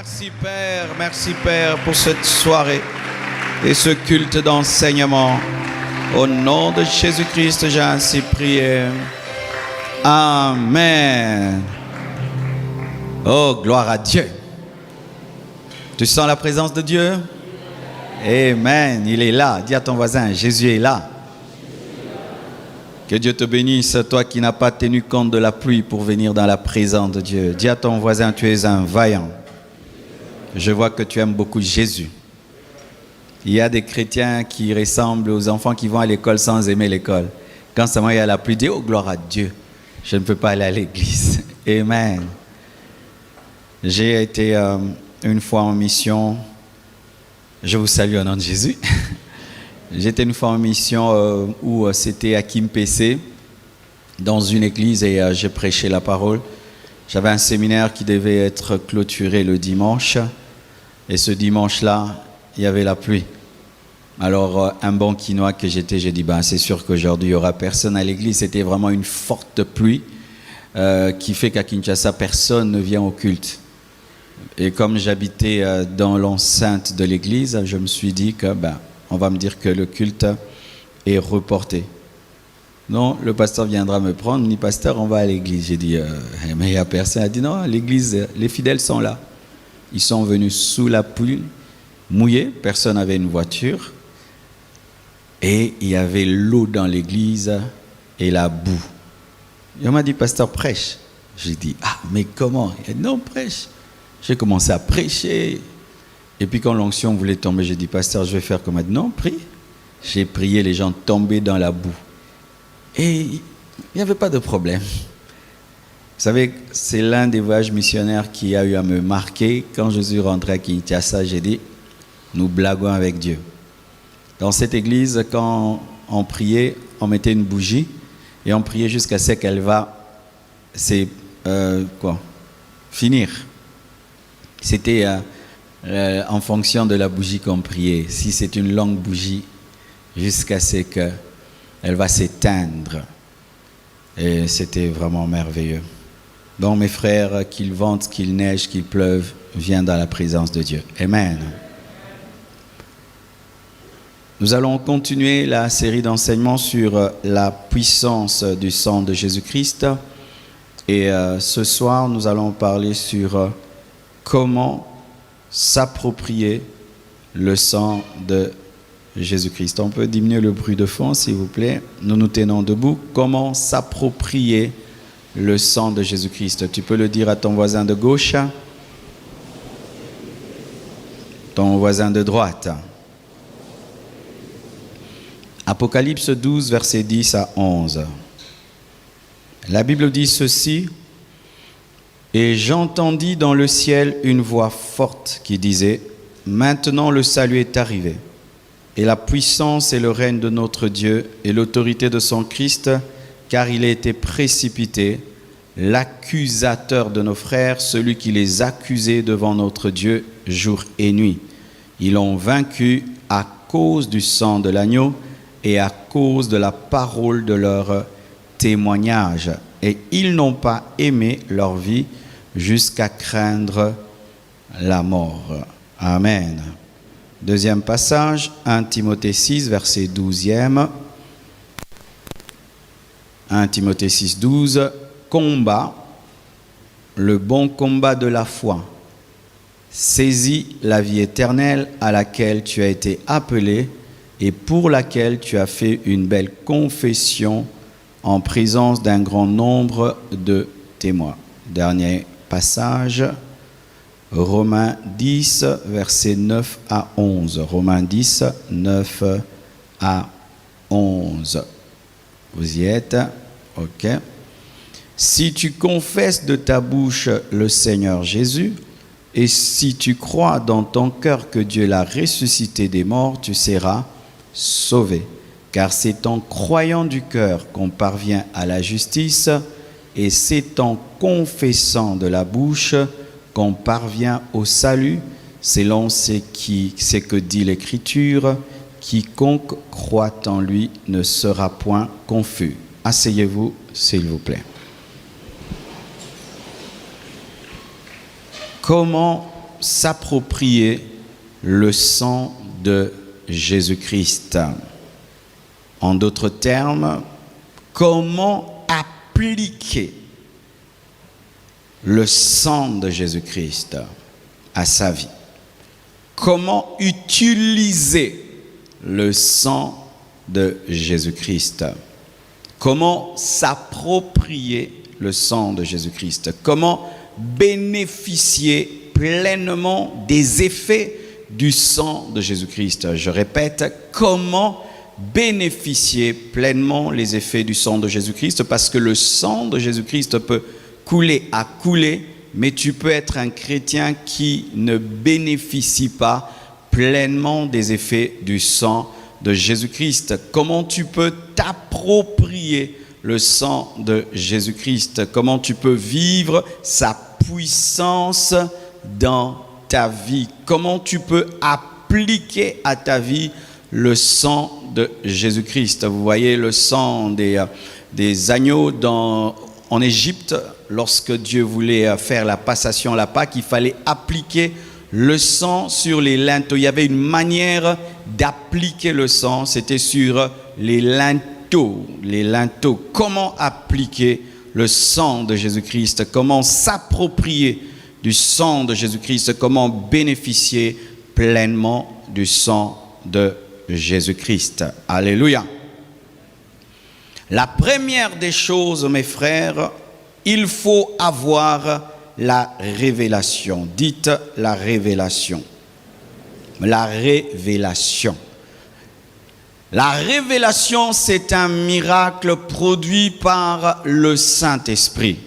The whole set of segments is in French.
Merci Père pour cette soirée et ce culte d'enseignement. Au nom de Jésus-Christ, j'ai ainsi prié. Amen. Oh, gloire à Dieu. Tu sens la présence de Dieu? Amen. Il est là. Dis à ton voisin, Jésus est là. Que Dieu te bénisse, toi qui n'as pas tenu compte de la pluie pour venir dans la présence de Dieu. Dis à ton voisin, tu es un vaillant. Je vois que tu aimes beaucoup Jésus. Il y a des chrétiens qui ressemblent aux enfants qui vont à l'école sans aimer l'école. Quand seulement il y a la pluie, dis, oh gloire à Dieu, je ne peux pas aller à l'église. Amen. J'ai été une fois en mission. Je vous salue au nom de Jésus. J'étais une fois en mission où c'était à Kimpese, dans une église, et j'ai prêché la parole. J'avais un séminaire qui devait être clôturé le dimanche. Et ce dimanche-là, il y avait la pluie. Alors, un bon quinois que j'étais, j'ai dit, c'est sûr qu'aujourd'hui, il n'y aura personne à l'église. C'était vraiment une forte pluie qui fait qu'à Kinshasa, personne ne vient au culte. Et comme j'habitais dans l'enceinte de l'église, je me suis dit que, on va me dire que le culte est reporté. Non, le pasteur viendra me prendre, ni pasteur, on va à l'église. J'ai dit, mais il n'y a personne. Il a dit, non, l'église, les fidèles sont là. Ils sont venus sous la pluie, mouillés, personne n'avait une voiture. Et il y avait l'eau dans l'église et la boue. Et on m'a dit, pasteur, prêche. J'ai dit, mais comment? Il a dit, non, prêche. J'ai commencé à prêcher. Et puis quand l'onction voulait tomber, j'ai dit, pasteur, je vais faire comme elle dit, non, prie. J'ai prié, les gens tombaient dans la boue. Et il n'y avait pas de problème. Vous savez, c'est l'un des voyages missionnaires qui a eu à me marquer. Quand je suis rentré à Kinshasa, j'ai dit, nous blaguons avec Dieu. Dans cette église, quand on priait, on mettait une bougie et on priait jusqu'à ce qu'elle va finir. C'était en fonction de la bougie qu'on priait. Si c'est une longue bougie, jusqu'à ce qu'elle va s'éteindre. Et c'était vraiment merveilleux. Donc mes frères, qu'il vente, qu'il neige, qu'il pleuve, viens dans la présence de Dieu. Amen. Nous allons continuer la série d'enseignements sur la puissance du sang de Jésus-Christ. Et ce soir, nous allons parler sur comment s'approprier le sang de Jésus-Christ. On peut diminuer le bruit de fond, s'il vous plaît. Nous nous tenons debout. Comment s'approprier le sang de Jésus-Christ? Tu peux le dire à ton voisin de gauche, ton voisin de droite. Apocalypse 12, versets 10 à 11. La Bible dit ceci. Et j'entendis dans le ciel une voix forte qui disait, maintenant le salut est arrivé, et la puissance et le règne de notre Dieu et l'autorité de son Christ, car il a été précipité, l'accusateur de nos frères, celui qui les accusait devant notre Dieu jour et nuit. Ils l'ont vaincu à cause du sang de l'agneau et à cause de la parole de leur témoignage. Et ils n'ont pas aimé leur vie jusqu'à craindre la mort. Amen. Deuxième passage, 1 Timothée 6, verset 12e. 1 Timothée 6, 12. Combat le bon combat de la foi. Saisis la vie éternelle à laquelle tu as été appelé et pour laquelle tu as fait une belle confession en présence d'un grand nombre de témoins. Dernier passage, Romains 10, versets 9 à 11. Romains 10, 9 à 11. Vous y êtes? Ok. Si tu confesses de ta bouche le Seigneur Jésus, et si tu crois dans ton cœur que Dieu l'a ressuscité des morts, tu seras sauvé. Car c'est en croyant du cœur qu'on parvient à la justice, et c'est en confessant de la bouche qu'on parvient au salut, selon ce que dit l'Écriture, quiconque croit en lui ne sera point confus. Asseyez-vous, s'il vous plaît. Comment s'approprier le sang de Jésus-Christ? En d'autres termes, comment appliquer le sang de Jésus-Christ à sa vie? Comment utiliser le sang de Jésus-Christ? Comment s'approprier le sang de Jésus-Christ? Comment bénéficier pleinement des effets du sang de Jésus-Christ? Je répète, comment bénéficier pleinement les effets du sang de Jésus-Christ? Parce que le sang de Jésus-Christ peut couler à couler, mais tu peux être un chrétien qui ne bénéficie pas pleinement des effets du sang de Jésus-Christ. Comment tu peux t'approprier le sang de Jésus-Christ? Comment tu peux vivre sa puissance dans ta vie? Comment tu peux appliquer à ta vie le sang de Jésus-Christ? Vous voyez le sang des agneaux en Égypte, lorsque Dieu voulait faire la passation, la Pâque, il fallait appliquer le sang sur les linteaux. Il y avait une manière d'appliquer le sang, c'était sur les linteaux. Les linteaux. Comment appliquer le sang de Jésus-Christ? Comment s'approprier du sang de Jésus-Christ? Comment bénéficier pleinement du sang de Jésus-Christ? Alléluia. La première des choses, mes frères, il faut avoir la révélation. Dites la révélation. La révélation. La révélation, c'est un miracle produit par le Saint-Esprit.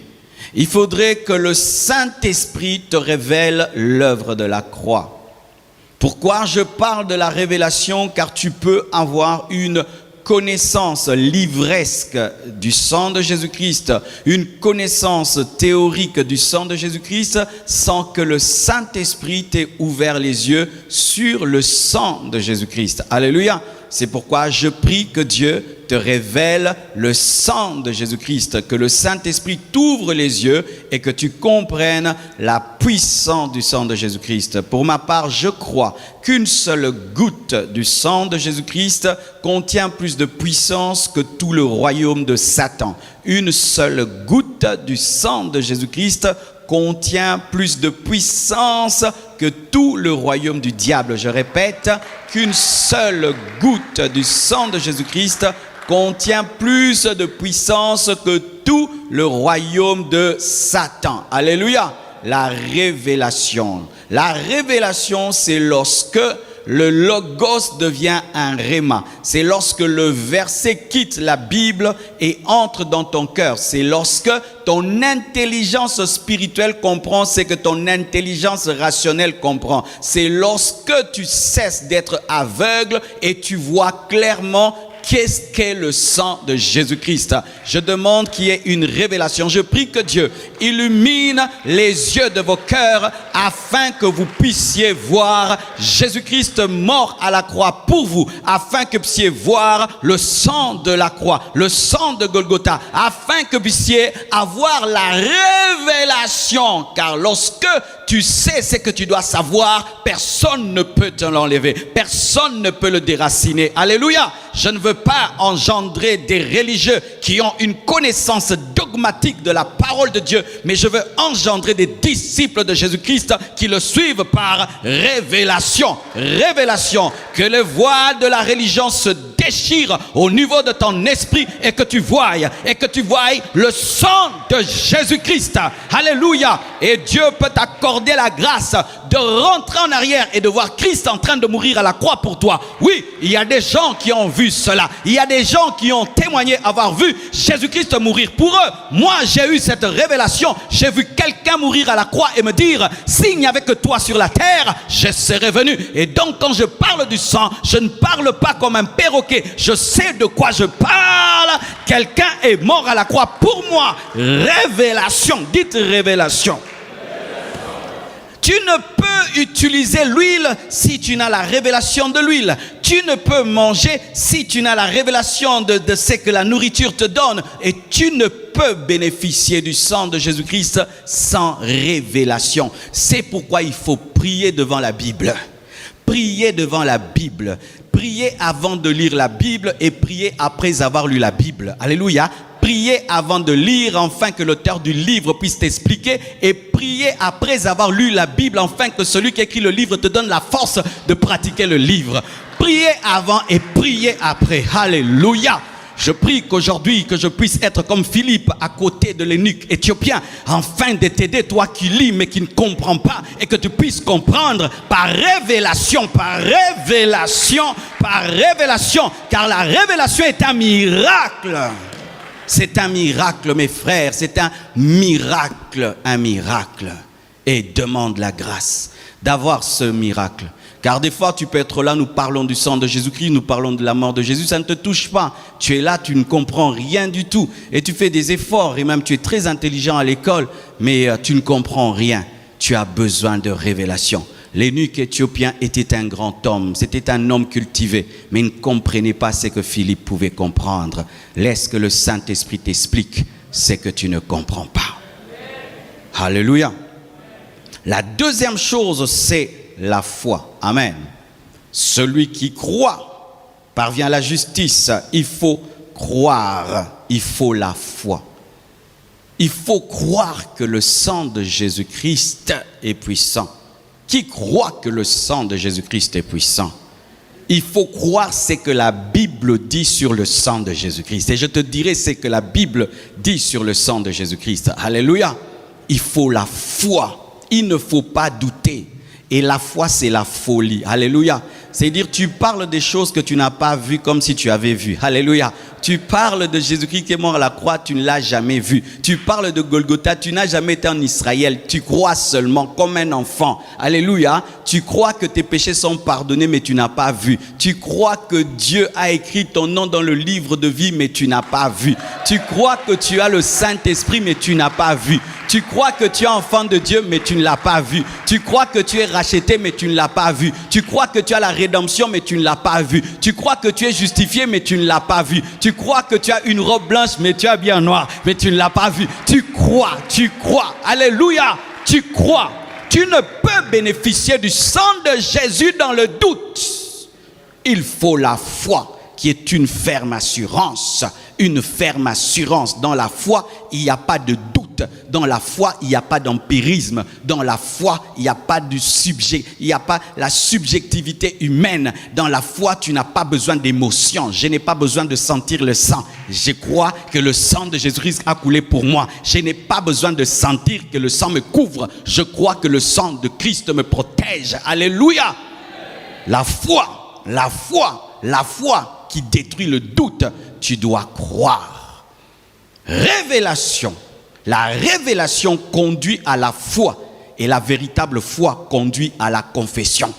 Il faudrait que le Saint-Esprit te révèle l'œuvre de la croix. Pourquoi je parle de la révélation? Car tu peux avoir une connaissance livresque du sang de Jésus-Christ, une connaissance théorique du sang de Jésus-Christ, sans que le Saint-Esprit t'ait ouvert les yeux sur le sang de Jésus-Christ. Alléluia. C'est pourquoi je prie que Dieu te révèle le sang de Jésus-Christ, que le Saint-Esprit t'ouvre les yeux et que tu comprennes la puissance du sang de Jésus-Christ. Pour ma part, je crois qu'une seule goutte du sang de Jésus-Christ contient plus de puissance que tout le royaume de Satan. Une seule goutte du sang de Jésus-Christ contient plus de puissance que tout le royaume du diable. Je répète, qu'une seule goutte du sang de Jésus-Christ contient plus de puissance que tout le royaume de Satan. Alléluia. La révélation. La révélation, c'est lorsque le logos devient un réma. C'est lorsque le verset quitte la Bible et entre dans ton cœur. C'est lorsque ton intelligence spirituelle comprend ce que ton intelligence rationnelle comprend. C'est lorsque tu cesses d'être aveugle et tu vois clairement qu'est-ce qu'est le sang de Jésus-Christ. Je demande qu'il y ait une révélation. Je prie que Dieu illumine les yeux de vos cœurs afin que vous puissiez voir Jésus-Christ mort à la croix pour vous, afin que vous puissiez voir le sang de la croix, le sang de Golgotha, afin que vous puissiez avoir la révélation. Car lorsque tu sais ce que tu dois savoir, personne ne peut te l'enlever, personne ne peut le déraciner. Alléluia. Je ne veux pas engendrer des religieux qui ont une connaissance dogmatique de la parole de Dieu, mais je veux engendrer des disciples de Jésus-Christ qui le suivent par révélation. Révélation. Que les voiles de la religion se déchirent au niveau de ton esprit et que tu voies le sang de Jésus-Christ. Alléluia. Et Dieu peut t'accorder la grâce de rentrer en arrière et de voir Christ en train de mourir à la croix pour toi. Oui, il y a des gens qui ont vu cela. Il y a des gens qui ont témoigné avoir vu Jésus-Christ mourir pour eux. Moi, j'ai eu cette révélation. J'ai vu quelqu'un mourir à la croix et me dire, s'il n'y avait que toi sur la terre, je serais venu. Et donc, quand je parle du sang, je ne parle pas comme un perroquet. Je sais de quoi je parle. Quelqu'un est mort à la croix pour moi. Révélation. Dites révélation. Tu ne peux utiliser l'huile si tu n'as la révélation de l'huile. Tu ne peux manger si tu n'as la révélation de ce que la nourriture te donne. Et tu ne peux bénéficier du sang de Jésus-Christ sans révélation. C'est pourquoi il faut prier devant la Bible. Prier devant la Bible. Prier avant de lire la Bible et prier après avoir lu la Bible. Alléluia. Prier avant de lire, afin que l'auteur du livre puisse t'expliquer, et prier après avoir lu la Bible, afin que celui qui écrit le livre te donne la force de pratiquer le livre. Prier avant et prier après. Alléluia. Je prie qu'aujourd'hui, que je puisse être comme Philippe à côté de l'eunuque éthiopien, afin de t'aider, toi qui lis mais qui ne comprends pas, et que tu puisses comprendre par révélation, par révélation, par révélation, car la révélation est un miracle. C'est un miracle, mes frères, c'est un miracle, et demande la grâce d'avoir ce miracle. Car des fois, tu peux être là, nous parlons du sang de Jésus-Christ, nous parlons de la mort de Jésus, ça ne te touche pas. Tu es là, tu ne comprends rien du tout. Et tu fais des efforts, et même tu es très intelligent à l'école, mais tu ne comprends rien. Tu as besoin de révélation. L'eunuque éthiopien était un grand homme, c'était un homme cultivé, mais il ne comprenait pas ce que Philippe pouvait comprendre. Laisse que le Saint-Esprit t'explique ce que tu ne comprends pas. Alléluia. La deuxième chose, c'est la foi. Amen. Celui qui croit parvient à la justice. Il faut croire, il faut la foi. Il faut croire que le sang de Jésus-Christ est puissant. Qui croit que le sang de Jésus-Christ est puissant? Il faut croire ce que la Bible dit sur le sang de Jésus-Christ. Et je te dirai ce que la Bible dit sur le sang de Jésus-Christ. Alléluia. Il faut la foi. Il ne faut pas douter. Et la foi, c'est la folie. Alléluia. C'est-à-dire, tu parles des choses que tu n'as pas vues comme si tu avais vu. Alléluia. Tu parles de Jésus-Christ qui est mort à la croix, tu ne l'as jamais vu. Tu parles de Golgotha, tu n'as jamais été en Israël. Tu crois seulement comme un enfant. Alléluia. Tu crois que tes péchés sont pardonnés, mais tu n'as pas vu. Tu crois que Dieu a écrit ton nom dans le livre de vie, mais tu n'as pas vu. Tu crois que tu as le Saint-Esprit, mais tu n'as pas vu. Tu crois que tu es enfant de Dieu, mais tu ne l'as pas vu. Tu crois que tu es racheté, mais tu ne l'as pas vu. Tu crois que tu as la rédemption, mais tu ne l'as pas vu. Tu crois que tu es justifié, mais tu ne l'as pas vu. Tu crois que tu as une robe blanche, mais tu as bien noir, mais tu ne l'as pas vu. Tu crois. Alléluia. Tu crois. Tu ne peux bénéficier du sang de Jésus dans le doute. Il faut la foi, qui est une ferme assurance. Une ferme assurance. Dans la foi, il n'y a pas de doute. Dans la foi, il n'y a pas d'empirisme. Dans la foi, il n'y a pas de il n'y a pas la subjectivité humaine. Dans la foi, tu n'as pas besoin d'émotion. Je n'ai pas besoin de sentir le sang. Je crois que le sang de Jésus-Christ a coulé pour moi. Je n'ai pas besoin de sentir que le sang me couvre. Je crois que le sang de Christ me protège. Alléluia. La foi qui détruit le doute. Tu dois croire. Révélation. La révélation conduit à la foi et la véritable foi conduit à la confession.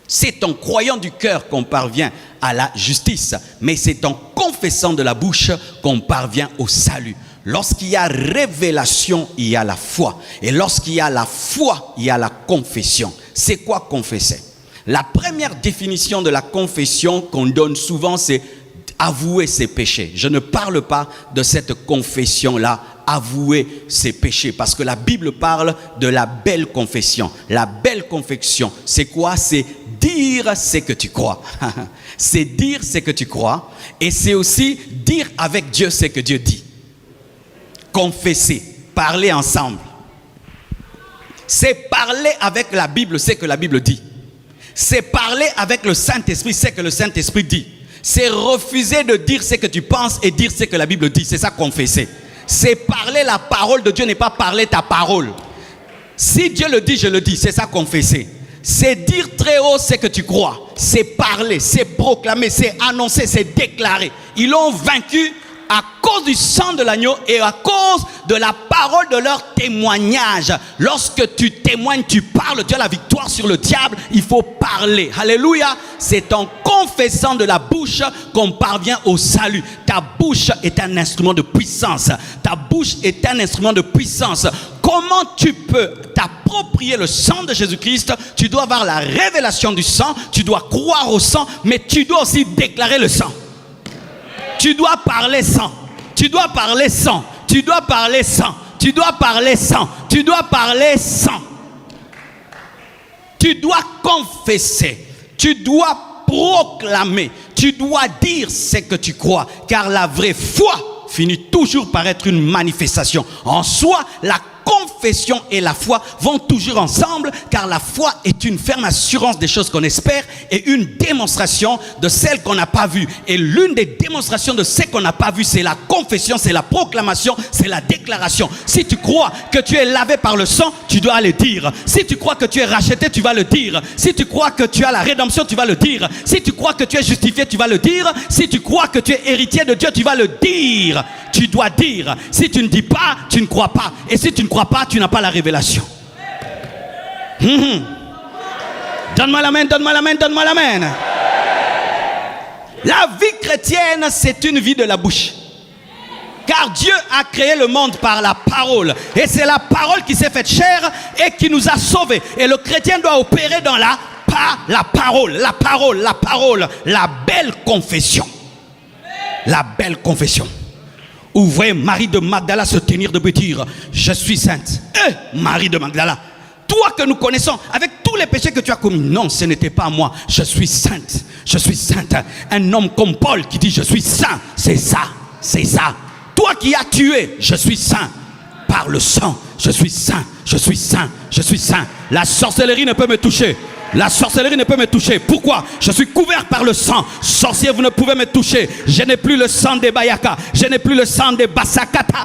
C'est en croyant du cœur qu'on parvient à la justice, mais c'est en confessant de la bouche qu'on parvient au salut. Lorsqu'il y a révélation, il y a la foi. Et lorsqu'il y a la foi, il y a la confession. C'est quoi confesser? La première définition de la confession qu'on donne souvent, c'est avouer ses péchés. Je ne parle pas de cette confession-là, avouer ses péchés, parce que la Bible parle de la belle confession. La belle confession, c'est quoi? C'est dire ce que tu crois. C'est dire ce que tu crois, et c'est aussi dire avec Dieu ce que Dieu dit. Confesser, parler ensemble. C'est parler avec la Bible ce que la Bible dit. C'est parler avec le Saint-Esprit ce que le Saint-Esprit dit. C'est refuser de dire ce que tu penses et dire ce que la Bible dit. C'est ça, confesser. C'est parler la parole de Dieu, n'est pas parler ta parole. Si Dieu le dit, je le dis. C'est ça, confesser. C'est dire très haut ce que tu crois. C'est parler, c'est proclamer, c'est annoncer, c'est déclarer. Ils l'ont vaincu à cause du sang de l'agneau et à cause de la parole de leur témoignage. Lorsque tu témoignes, tu parles, tu as la victoire sur le diable. Il faut parler. Alléluia. C'est en confessant de la bouche bouche qu'on parvient au salut. Ta bouche est un instrument de puissance. Ta bouche est un instrument de puissance. Comment tu peux t'approprier le sang de Jésus-Christ? Tu dois avoir la révélation du sang, tu dois croire au sang, mais tu dois aussi déclarer le sang. Tu dois parler sang. Tu dois parler sang. Tu dois parler sang. Tu dois parler sang. Tu dois parler sang. Tu dois confesser. Tu dois proclamer. Tu dois dire ce que tu crois. Car la vraie foi finit toujours par être une manifestation. En soi, la confession et la foi vont toujours ensemble, car la foi est une ferme assurance des choses qu'on espère et une démonstration de celles qu'on n'a pas vues. Et l'une des démonstrations de ce qu'on n'a pas vu, c'est la confession, c'est la proclamation, c'est la déclaration. Si tu crois que tu es lavé par le sang, tu dois le dire. Si tu crois que tu es racheté, tu vas le dire. Si tu crois que tu as la rédemption, tu vas le dire. Si tu crois que tu es justifié, tu vas le dire. Si tu crois que tu es héritier de Dieu, tu vas le dire. Tu dois dire. Si tu ne dis pas, tu ne crois pas. Et si tu ne crois pas, tu n'as pas la révélation. Donne-moi l'amen, donne-moi l'amen, donne-moi l'amen. La vie chrétienne, c'est une vie de la bouche. Car Dieu a créé le monde par la parole. Et c'est la parole qui s'est faite chair et qui nous a sauvés. Et le chrétien doit opérer dans la parole, la parole, la parole, la belle confession. La belle confession. Ouvrez Marie de Magdala se tenir debout et dire: je suis sainte. Marie de Magdala, toi que nous connaissons, avec tous les péchés que tu as commis. Non, ce n'était pas moi. Je suis sainte. Je suis sainte. Un homme comme Paul qui dit: je suis saint. C'est ça. C'est ça. Toi qui as tué, je suis saint. Par le sang, je suis saint. Je suis saint. Je suis saint. La sorcellerie ne peut me toucher. La sorcellerie ne peut me toucher. Pourquoi? Je suis couvert par le sang. Sorcier, vous ne pouvez me toucher. Je n'ai plus le sang des Bayaka. Je n'ai plus le sang des Basakata.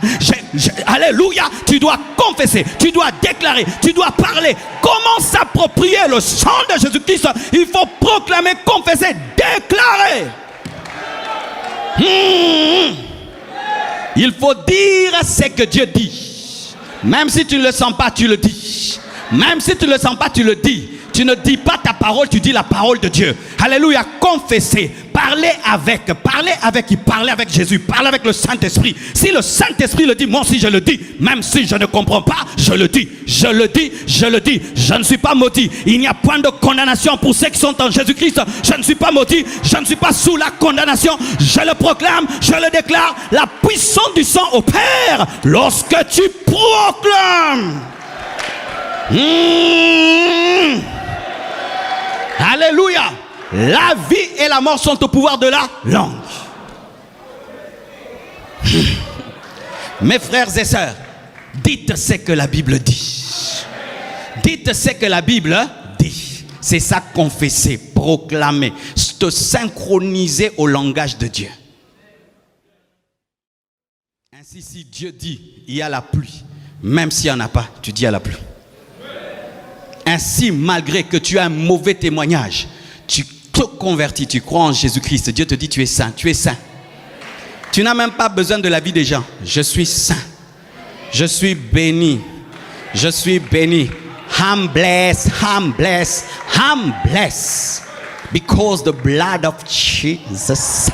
Alléluia. Tu dois confesser. Tu dois déclarer. Tu dois parler. Comment s'approprier le sang de Jésus-Christ? Il faut proclamer, confesser, déclarer. Il faut dire ce que Dieu dit. Même si tu ne le sens pas, tu le dis. Même si tu ne le sens pas, tu le dis. Tu ne dis pas ta parole, tu dis la parole de Dieu. Alléluia, confesser, parler avec Jésus, parler avec le Saint-Esprit. Si le Saint-Esprit le dit, moi aussi je le dis. Même si je ne comprends pas, je le dis. Je le dis, je le dis. Je ne suis pas maudit. Il n'y a point de condamnation pour ceux qui sont en Jésus-Christ. Je ne suis pas maudit. Je ne suis pas sous la condamnation. Je le proclame, je le déclare. La puissance du sang opère lorsque tu proclames. Alléluia. La vie et la mort sont au pouvoir de la langue. Mes frères et sœurs, dites ce que la Bible dit. Dites ce que la Bible dit. C'est ça, confesser, proclamer, te synchroniser au langage de Dieu. Ainsi, si Dieu dit, il y a la pluie, même s'il n'y en a pas, tu dis il y a la pluie. Ainsi, malgré que tu as un mauvais témoignage, tu te convertis, tu crois en Jésus-Christ. Dieu te dit: tu es saint, tu es saint. Tu n'as même pas besoin de l'avis des gens. Je suis saint. Je suis béni. Je suis béni. I'm blessed, I'm blessed, I'm blessed. Because the blood of Jesus.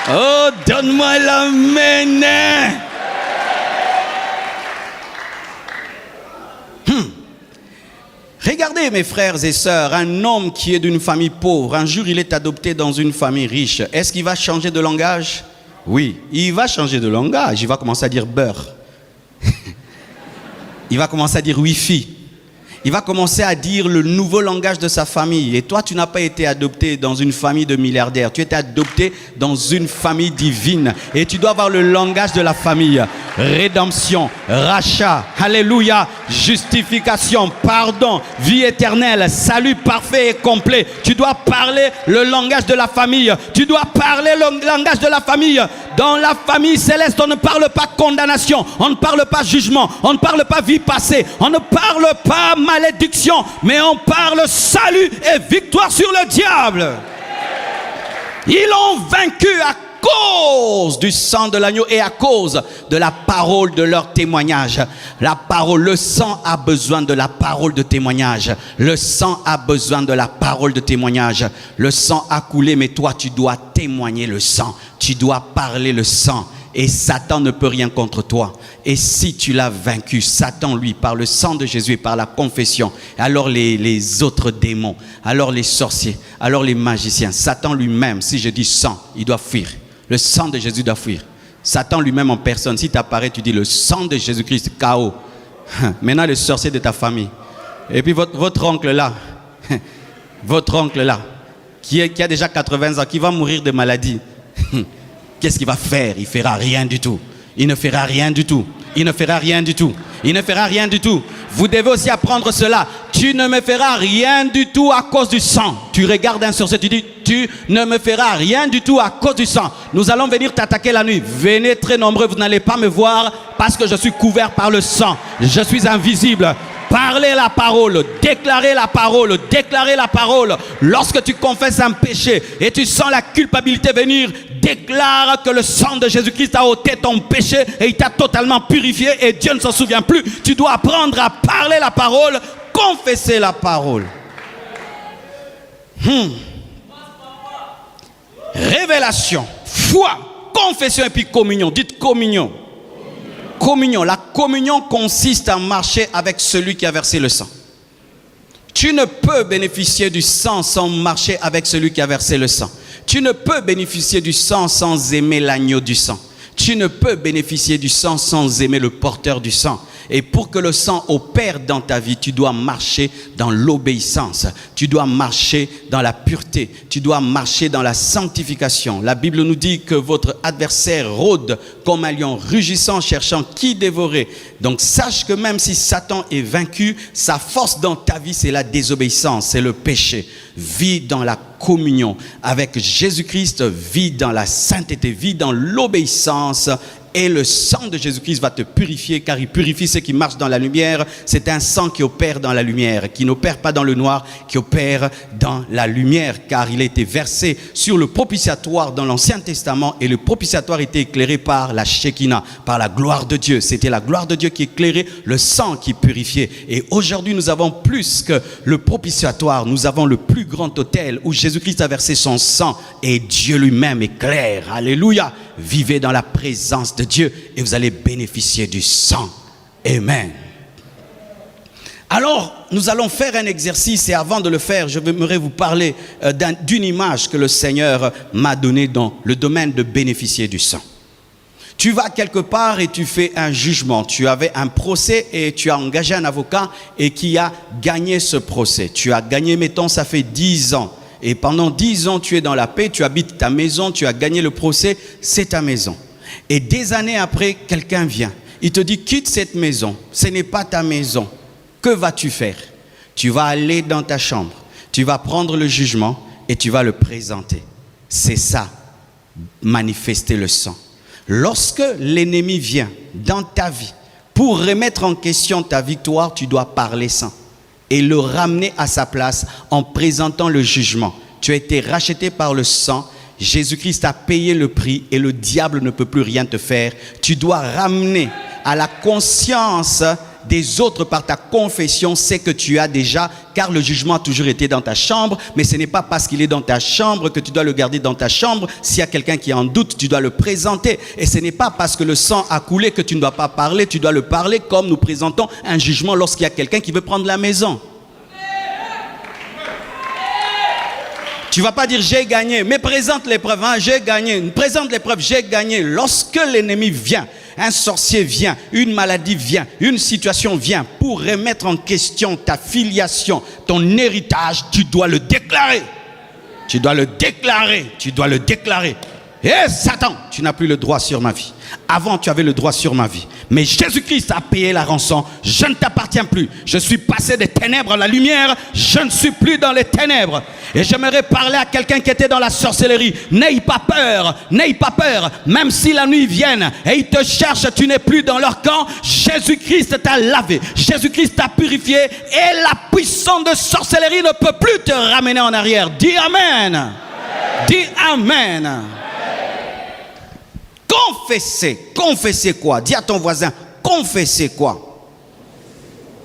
Oh, donne-moi l'amen. Regardez mes frères et sœurs, un homme qui est d'une famille pauvre, un jour il est adopté dans une famille riche. Est-ce qu'il va changer de langage? Oui, il va changer de langage. Il va commencer à dire beurre. Il va commencer à dire wifi. Il va commencer à dire le nouveau langage de sa famille. Et toi, tu n'as pas été adopté dans une famille de milliardaires. Tu étais adopté dans une famille divine. Et tu dois avoir le langage de la famille. Rédemption, rachat, alléluia, justification, pardon, vie éternelle, salut parfait et complet. Tu dois parler le langage de la famille. Tu dois parler le langage de la famille. Dans la famille céleste, on ne parle pas condamnation, on ne parle pas jugement, on ne parle pas vie passée, on ne parle pas malédiction, mais on parle salut et victoire sur le diable. Ils l'ont vaincu à cause du sang de l'agneau et à cause de la parole de leur témoignage. La parole, le sang a besoin de la parole de témoignage. Le sang a besoin de la parole de témoignage. Le sang a coulé, mais toi, tu dois témoigner le sang. Tu dois parler le sang. Et Satan ne peut rien contre toi. Et si tu l'as vaincu, Satan, lui, par le sang de Jésus et par la confession, alors les autres démons, alors les sorciers, alors les magiciens, Satan lui-même, si je dis sang, il doit fuir. Le sang de Jésus doit fuir. Satan lui-même en personne, si tu apparais, tu dis le sang de Jésus-Christ, KO. Maintenant, le sorcier de ta famille. Et puis votre oncle là, votre oncle là, qui a déjà 80 ans, qui va mourir de maladie. Qu'est-ce qu'il va faire? Il ne fera rien du tout. Il ne fera rien du tout. Il ne fera rien du tout. Il ne fera rien du tout. Vous devez aussi apprendre cela. Tu ne me feras rien du tout à cause du sang. Tu regardes un sorcier, tu dis, tu ne me feras rien du tout à cause du sang. Nous allons venir t'attaquer la nuit. Venez très nombreux, vous n'allez pas me voir parce que je suis couvert par le sang. Je suis invisible. Parlez la parole, déclarez la parole, déclarez la parole. Lorsque tu confesses un péché et tu sens la culpabilité venir, déclare que le sang de Jésus-Christ a ôté ton péché et il t'a totalement purifié et Dieu ne s'en souvient plus. Tu dois apprendre à parler la parole, confesser la parole. Révélation, foi, confession et puis communion. Dites communion. Communion. La communion consiste à marcher avec celui qui a versé le sang. Tu ne peux bénéficier du sang sans marcher avec celui qui a versé le sang. Tu ne peux bénéficier du sang sans aimer l'agneau du sang. Tu ne peux bénéficier du sang sans aimer le porteur du sang. Et pour que le sang opère dans ta vie, tu dois marcher dans l'obéissance. Tu dois marcher dans la pureté. Tu dois marcher dans la sanctification. La Bible nous dit que votre adversaire rôde comme un lion rugissant, cherchant qui dévorer. Donc sache que même si Satan est vaincu, sa force dans ta vie, c'est la désobéissance, c'est le péché. Vis dans la communion avec Jésus-Christ, vis dans la sainteté, vis dans l'obéissance. Et le sang de Jésus-Christ va te purifier, car il purifie ceux qui marchent dans la lumière. C'est un sang qui opère dans la lumière, qui n'opère pas dans le noir, qui opère dans la lumière, car il a été versé sur le propitiatoire dans l'Ancien Testament, et le propitiatoire était éclairé par la Shekinah, par la gloire de Dieu. C'était la gloire de Dieu qui éclairait, le sang qui purifiait. Et aujourd'hui, nous avons plus que le propitiatoire, nous avons le plus grand autel où Jésus-Christ a versé son sang, et Dieu lui-même éclaire. Alléluia! Vivez dans la présence de Dieu et vous allez bénéficier du sang. Amen. Alors, nous allons faire un exercice et avant de le faire, je voudrais vous parler d'une image que le Seigneur m'a donnée dans le domaine de bénéficier du sang. Tu vas quelque part et tu fais un jugement. Tu avais un procès et tu as engagé un avocat et qui a gagné ce procès. Tu as gagné, mettons, ça fait 10 ans. Et pendant 10 ans, tu es dans la paix, tu habites ta maison, tu as gagné le procès, c'est ta maison. Et des années après, quelqu'un vient. Il te dit, quitte cette maison, ce n'est pas ta maison. Que vas-tu faire? Tu vas aller dans ta chambre, tu vas prendre le jugement et tu vas le présenter. C'est ça, manifester le sang. Lorsque l'ennemi vient dans ta vie, pour remettre en question ta victoire, tu dois parler sang. Et le ramener à sa place en présentant le jugement. Tu as été racheté par le sang. Jésus-Christ a payé le prix et le diable ne peut plus rien te faire. Tu dois ramener à la conscience des autres par ta confession ce que tu as déjà, car le jugement a toujours été dans ta chambre, mais ce n'est pas parce qu'il est dans ta chambre que tu dois le garder dans ta chambre. S'il y a quelqu'un qui est en doute, tu dois le présenter. Et ce n'est pas parce que le sang a coulé que tu ne dois pas parler, tu dois le parler comme nous présentons un jugement lorsqu'il y a quelqu'un qui veut prendre la maison. Tu ne vas pas dire j'ai gagné, mais présente l'épreuve, hein, j'ai gagné, présente l'épreuve, j'ai gagné. Lorsque l'ennemi vient, un sorcier vient, une maladie vient, une situation vient pour remettre en question ta filiation, ton héritage, tu dois le déclarer. Tu dois le déclarer, tu dois le déclarer. Eh Satan, tu n'as plus le droit sur ma vie. Avant, tu avais le droit sur ma vie. Mais Jésus-Christ a payé la rançon. Je ne t'appartiens plus. Je suis passé des ténèbres à la lumière. Je ne suis plus dans les ténèbres. Et j'aimerais parler à quelqu'un qui était dans la sorcellerie. N'aie pas peur. N'aie pas peur. Même si la nuit vienne et ils te cherchent, tu n'es plus dans leur camp. Jésus-Christ t'a lavé. Jésus-Christ t'a purifié. Et la puissance de sorcellerie ne peut plus te ramener en arrière. Dis Amen. Dis Amen. Confessez. Confessez quoi? Dis à ton voisin, confessez quoi?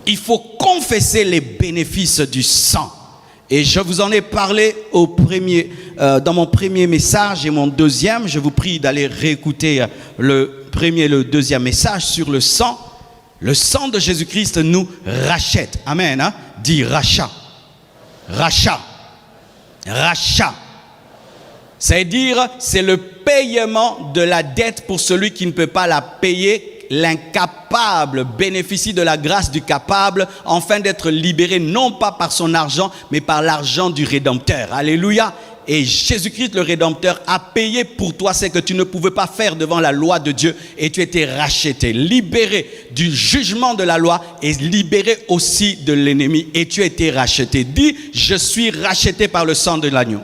Il faut confesser les bénéfices du sang. Et je vous en ai parlé dans mon premier message et mon deuxième. Je vous prie d'aller réécouter le premier et le deuxième message sur le sang. Le sang de Jésus-Christ nous rachète. Amen. Hein? Dis rachat. Rachat. Rachat. C'est-à-dire, c'est le paiement de la dette pour celui qui ne peut pas la payer. L'incapable bénéficie de la grâce du capable, afin d'être libéré non pas par son argent, mais par l'argent du Rédempteur. Alléluia. Et Jésus-Christ, le Rédempteur, a payé pour toi ce que tu ne pouvais pas faire devant la loi de Dieu. Et tu étais racheté, libéré du jugement de la loi et libéré aussi de l'ennemi. Et tu as été racheté. Dis, je suis racheté par le sang de l'agneau.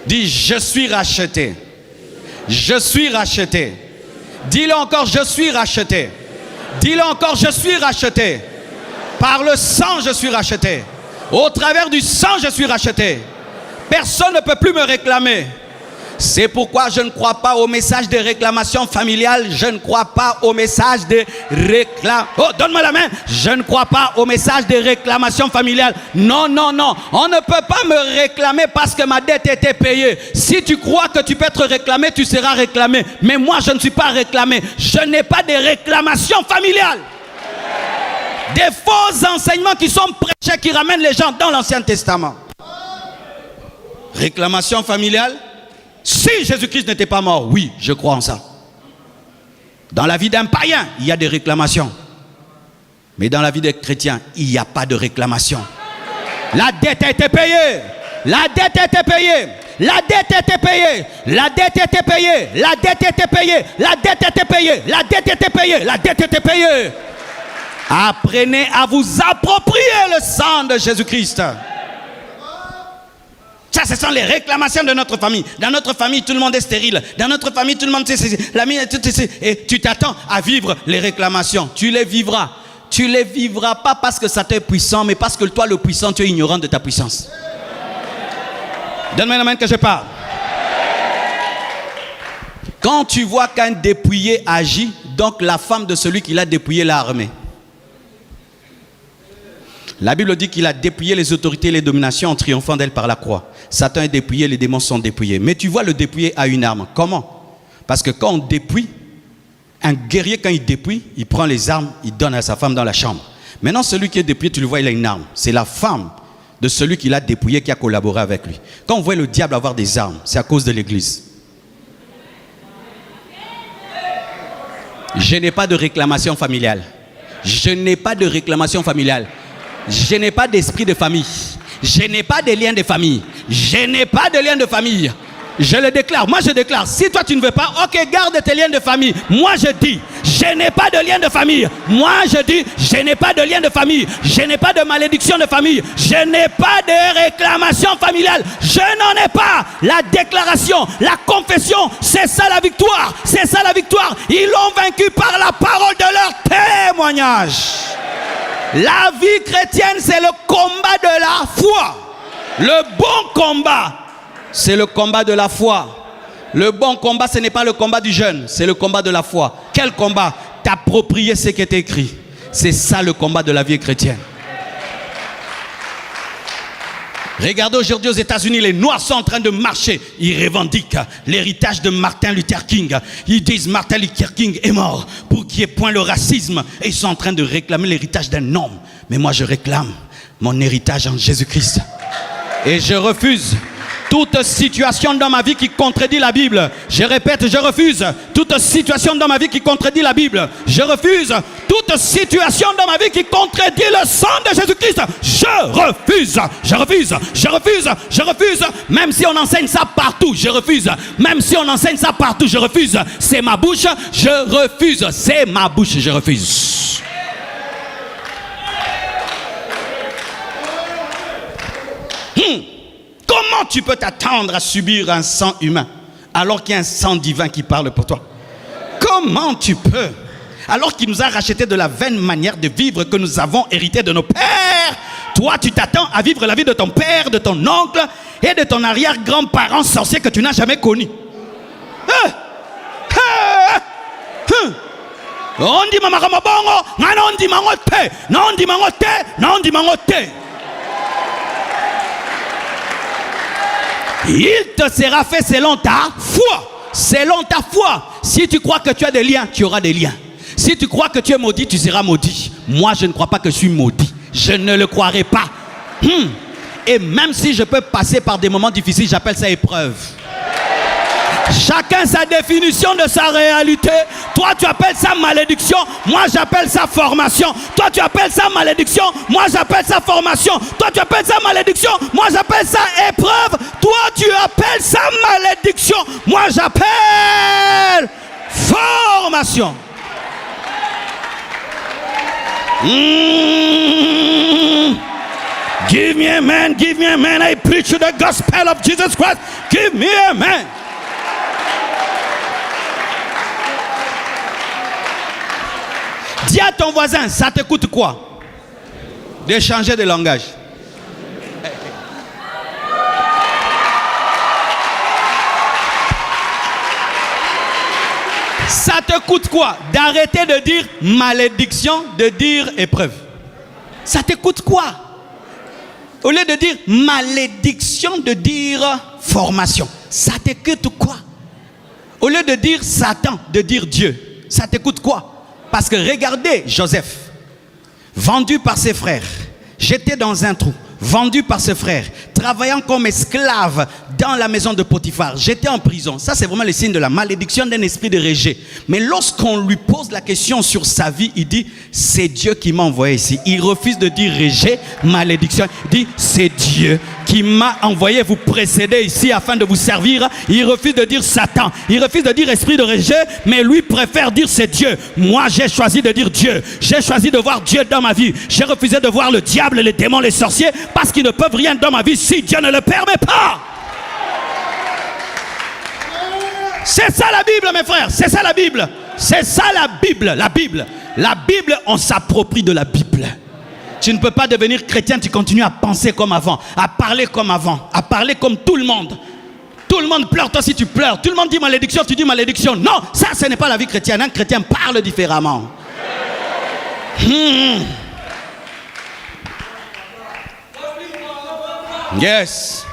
Dis, je suis racheté. Je suis racheté. Dis-le encore, je suis racheté. Dis-le encore, je suis racheté. Par le sang, je suis racheté. Au travers du sang, je suis racheté. Personne ne peut plus me réclamer. C'est pourquoi je ne crois pas au message de réclamation familiale. Je ne crois pas au message de réclamation. Oh, donne-moi la main. Je ne crois pas au message de réclamation familiale. Non, non, non. On ne peut pas me réclamer parce que ma dette était payée. Si tu crois que tu peux être réclamé, tu seras réclamé. Mais moi, je ne suis pas réclamé. Je n'ai pas de réclamation familiale. Des faux enseignements qui sont prêchés, qui ramènent les gens dans l'Ancien Testament. Réclamation familiale. Si Jésus-Christ n'était pas mort, oui, je crois en ça. Dans la vie d'un païen, il y a des réclamations. Mais dans la vie des chrétiens, il n'y a pas de réclamation. La dette a été payée. La dette a été payée. La dette a été payée. La dette a été payée. La dette a été payée. La dette a été payée. La dette a été payée. La dette a été payée. Apprenez à vous approprier le sang de Jésus-Christ. Ça, ce sont les réclamations de notre famille. Dans notre famille, tout le monde est stérile. Dans notre famille, tout le monde sait. La mienne, et tu t'attends à vivre les réclamations. Tu les vivras. Tu les vivras pas parce que ça t'est puissant, mais parce que toi, le puissant, tu es ignorant de ta puissance. Donne-moi la main que je parle. Quand tu vois qu'un dépouillé agit, donc la femme de celui qui l'a dépouillé l'a armé. La Bible dit qu'il a dépouillé les autorités et les dominations en triomphant d'elles par la croix. Satan est dépouillé, les démons sont dépouillés. Mais tu vois, le dépouillé a une arme. Comment? Parce que quand on dépouille, un guerrier, quand il dépouille, il prend les armes, il donne à sa femme dans la chambre. Maintenant, celui qui est dépouillé, tu le vois, il a une arme. C'est la femme de celui qui l'a dépouillé qui a collaboré avec lui. Quand on voit le diable avoir des armes, c'est à cause de l'église. Je n'ai pas de réclamation familiale. Je n'ai pas de réclamation familiale. Je n'ai pas d'esprit de famille. Je n'ai pas de lien de famille. Je n'ai pas de lien de famille. Je le déclare. Moi, je déclare. Si toi, tu ne veux pas, ok, garde tes liens de famille. Moi, je dis, je n'ai pas de lien de famille. Moi, je dis, je n'ai pas de lien de famille. Je n'ai pas de malédiction de famille. Je n'ai pas de réclamation familiale. Je n'en ai pas. La déclaration, la confession, c'est ça la victoire. C'est ça la victoire. Ils l'ont vaincu par la parole de leur témoignage. La vie chrétienne, c'est le combat de la foi. Le bon combat, c'est le combat de la foi. Le bon combat, ce n'est pas le combat du jeûne, c'est le combat de la foi. Quel combat? T'approprier ce qui est écrit. C'est ça le combat de la vie chrétienne. Regardez aujourd'hui aux États-Unis, les Noirs sont en train de marcher. Ils revendiquent l'héritage de Martin Luther King. Ils disent Martin Luther King est mort pour qu'il n'y ait point le racisme. Et ils sont en train de réclamer l'héritage d'un homme. Mais moi je réclame mon héritage en Jésus-Christ. Et je refuse toute situation dans ma vie qui contredit la Bible. Je répète, je refuse toute situation dans ma vie qui contredit la Bible. Je refuse toute situation dans ma vie qui contredit le sang de Jésus-Christ. Je refuse, je refuse, je refuse, je refuse. Même si on enseigne ça partout, je refuse. Même si on enseigne ça partout, je refuse. C'est ma bouche, je refuse. C'est ma bouche, je refuse. Comment tu peux t'attendre à subir un sang humain alors qu'il y a un sang divin qui parle pour toi? Comment tu peux? Alors qu'il nous a racheté de la vaine manière de vivre que nous avons hérité de nos pères, toi tu t'attends à vivre la vie de ton père, de ton oncle et de ton arrière-grand-parent sorcier que tu n'as jamais connu. On dit maman bongo, on dit mangote, non dit mangote, non dit mangote. Il te sera fait selon ta foi. Selon ta foi. Si tu crois que tu as des liens, tu auras des liens. Si tu crois que tu es maudit, tu seras maudit. Moi, je ne crois pas que je suis maudit. Je ne le croirai pas. Et même si je peux passer par des moments difficiles, j'appelle ça épreuve. Chacun sa définition de sa réalité. Toi tu appelles ça malédiction, moi j'appelle ça formation. Toi tu appelles ça malédiction, moi j'appelle ça formation. Toi tu appelles ça malédiction, moi j'appelle ça épreuve. Toi tu appelles ça malédiction, moi j'appelle formation. Give me a man, give me a man. I preach the gospel of Jesus Christ. Give me a man. Dis à ton voisin, ça te coûte quoi de changer de langage? Ça te coûte quoi d'arrêter de dire malédiction, de dire épreuve? Ça te coûte quoi? Au lieu de dire malédiction, de dire formation. Ça te coûte quoi? Au lieu de dire Satan, de dire Dieu. Ça te coûte quoi? Parce que regardez Joseph, vendu par ses frères, jeté dans un trou, vendu par ses frères, travaillant comme esclave dans la maison de Potiphar, jeté en prison. Ça c'est vraiment le signe de la malédiction d'un esprit de rejet. Mais lorsqu'on lui pose la question sur sa vie, il dit c'est Dieu qui m'a envoyé ici. Il refuse de dire rejet, malédiction. Il dit c'est Dieu qui m'a envoyé vous précéder ici afin de vous servir. Il refuse de dire Satan, il refuse de dire esprit de rejet, mais lui préfère dire c'est Dieu. Moi j'ai choisi de dire Dieu. J'ai choisi de voir Dieu dans ma vie. J'ai refusé de voir le diable, les démons, les sorciers, parce qu'ils ne peuvent rien dans ma vie si Dieu ne le permet pas. C'est ça la Bible, mes frères. C'est ça la Bible. C'est ça la Bible. La Bible. La Bible, on s'approprie de la Bible. Tu ne peux pas devenir chrétien, tu continues à penser comme avant, à parler comme avant, à parler comme tout le monde. Tout le monde pleure, toi si tu pleures. Tout le monde dit malédiction, tu dis malédiction. Non, ça ce n'est pas la vie chrétienne. Un chrétien parle différemment. Yes.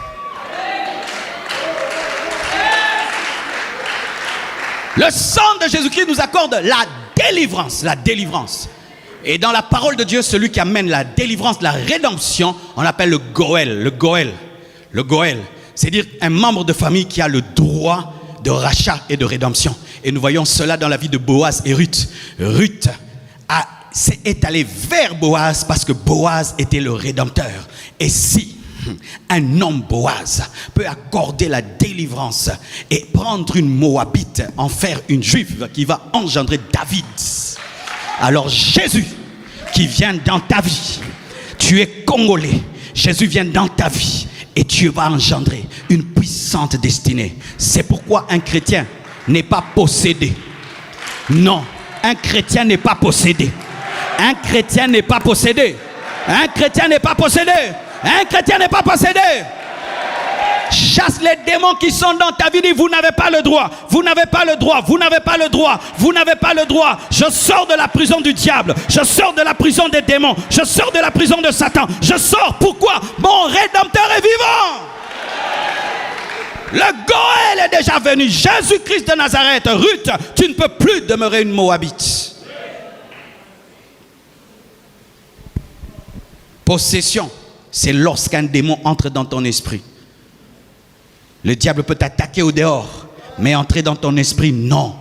Le sang de Jésus-Christ nous accorde la délivrance. La délivrance. Et dans la parole de Dieu, celui qui amène la délivrance, la rédemption, on appelle le Goël. Le Goël. Le Goël. C'est-à-dire un membre de famille qui a le droit de rachat et de rédemption. Et nous voyons cela dans la vie de Boaz et Ruth. Ruth est allée vers Boaz parce que Boaz était le rédempteur. Et si un homme Boaz peut accorder la délivrance et prendre une Moabite, en faire une juive qui va engendrer David, alors Jésus qui vient dans ta vie, tu es congolais, Jésus vient dans ta vie et tu vas engendrer une puissante destinée. C'est pourquoi un chrétien n'est pas possédé. Non, un chrétien n'est pas possédé. Un chrétien n'est pas possédé. Un chrétien n'est pas possédé. Un chrétien n'est pas possédé. Chasse les démons qui sont dans ta vie. Dis, vous n'avez pas le droit. Vous n'avez pas le droit. Vous n'avez pas le droit. Vous n'avez pas le droit. Je sors de la prison du diable. Je sors de la prison des démons. Je sors de la prison de Satan. Je sors. Pourquoi? Mon rédempteur est vivant. Le Goël est déjà venu. Jésus-Christ de Nazareth. Ruth, tu ne peux plus demeurer une Moabite. Possession. C'est lorsqu'un démon entre dans ton esprit. Le diable peut t'attaquer au dehors, mais entrer dans ton esprit, non.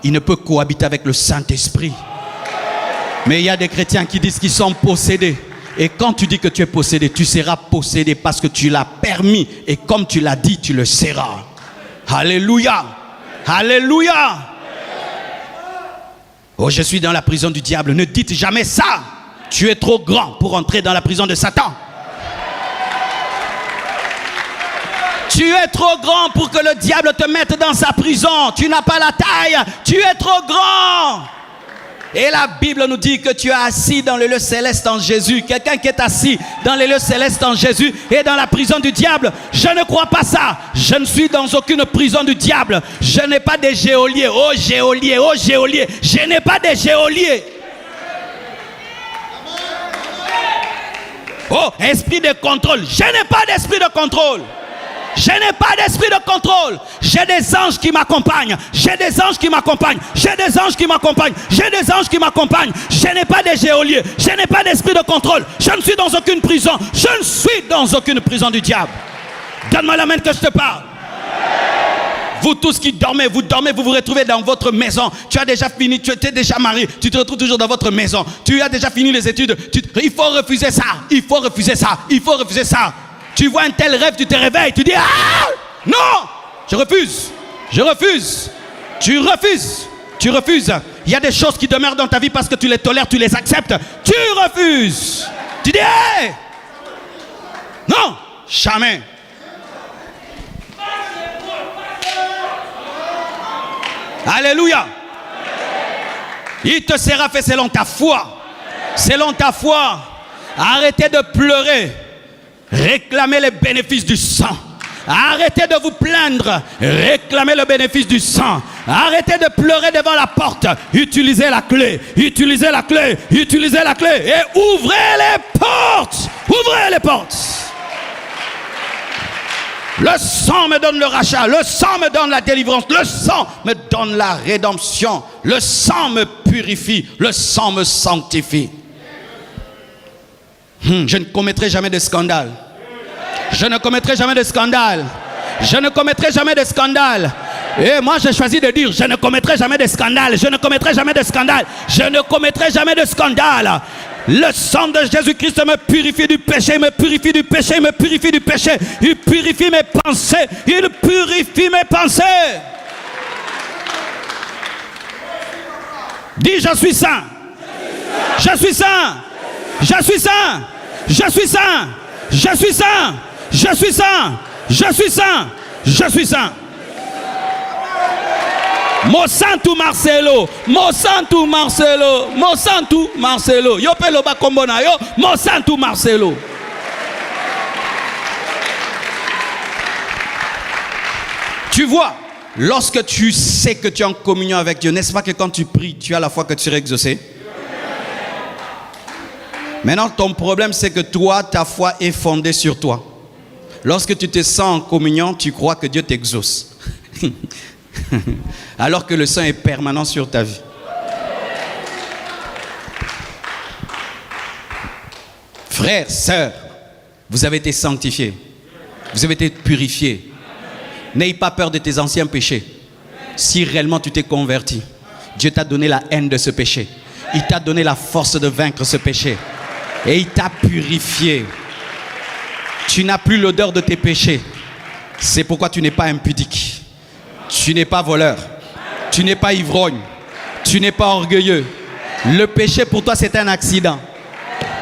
Il ne peut cohabiter avec le Saint-Esprit. Mais il y a des chrétiens qui disent qu'ils sont possédés. Et quand tu dis que tu es possédé, tu seras possédé parce que tu l'as permis. Et comme tu l'as dit, tu le seras. Alléluia. Alléluia. Oh, je suis dans la prison du diable. Ne dites jamais ça. Tu es trop grand pour entrer dans la prison de Satan. Tu es trop grand pour que le diable te mette dans sa prison. Tu n'as pas la taille. Tu es trop grand. Et la Bible nous dit que tu es assis dans les lieux célestes en Jésus. Quelqu'un qui est assis dans les lieux célestes en Jésus et dans la prison du diable. Je ne crois pas ça. Je ne suis dans aucune prison du diable. Je n'ai pas de geôlier. Oh geôlier, oh geôlier. Je n'ai pas de geôlier. Oh, esprit de contrôle. Je n'ai pas d'esprit de contrôle. Je n'ai pas d'esprit de contrôle. J'ai des anges qui m'accompagnent. J'ai des anges qui m'accompagnent. J'ai des anges qui m'accompagnent. J'ai des anges qui m'accompagnent. Je n'ai pas de geôlier. Je n'ai pas d'esprit de contrôle. Je ne suis dans aucune prison. Je ne suis dans aucune prison du diable. Donne-moi la main que je te parle. Vous tous qui dormez, vous vous retrouvez dans votre maison. Tu as déjà fini, tu étais déjà marié, tu te retrouves toujours dans votre maison. Tu as déjà fini les études. Il faut refuser ça, il faut refuser ça, il faut refuser ça. Tu vois un tel rêve, tu te réveilles, tu dis ah non, je refuse, je refuse. Tu refuses, tu refuses. Il y a des choses qui demeurent dans ta vie parce que tu les tolères, tu les acceptes. Tu refuses. Tu dis hey! Non, jamais. Alléluia. Il te sera fait selon ta foi. Selon ta foi. Arrêtez de pleurer. Réclamez les bénéfices du sang. Arrêtez de vous plaindre. Réclamez le bénéfice du sang. Arrêtez de pleurer devant la porte. Utilisez la clé. Utilisez la clé. Utilisez la clé. Et ouvrez les portes. Ouvrez les portes. Le sang me donne le rachat, le sang me donne la délivrance, le sang me donne la rédemption, le sang me purifie, le sang me sanctifie. Je ne commettrai jamais de scandale. Je ne commettrai jamais de scandale. Je ne commettrai jamais de scandale. Et moi j'ai choisi de dire, je ne commettrai jamais de scandale. Je ne commettrai jamais de scandale. Je ne commettrai jamais de scandale. Le sang de Jésus-Christ me purifie du péché, me purifie du péché, me purifie du péché. Il purifie mes pensées, il purifie mes pensées. Dis, je suis saint. Je suis saint. Je suis saint. Je suis saint. Je suis saint. Je suis saint. Je suis saint. Je suis saint. Mosantu Marcelo, Mosantu Marcelo, Mosantu Marcelo. Yo pelo ba kombona yo, Mosantu Marcelo. Tu vois, lorsque tu sais que tu es en communion avec Dieu, n'est-ce pas que quand tu pries, tu as la foi que tu seras exaucé? Maintenant, ton problème, c'est que toi, ta foi est fondée sur toi. Lorsque tu te sens en communion, tu crois que Dieu t'exauce. Alors que le sang est permanent sur ta vie. Frères, sœurs, vous avez été sanctifiés. Vous avez été purifiés. N'aie pas peur de tes anciens péchés. Si réellement tu t'es converti, Dieu t'a donné la haine de ce péché. Il t'a donné la force de vaincre ce péché. Et il t'a purifié. Tu n'as plus l'odeur de tes péchés. C'est pourquoi tu n'es pas impudique. Tu n'es pas voleur. Tu n'es pas ivrogne. Tu n'es pas orgueilleux. Le péché pour toi c'est un accident.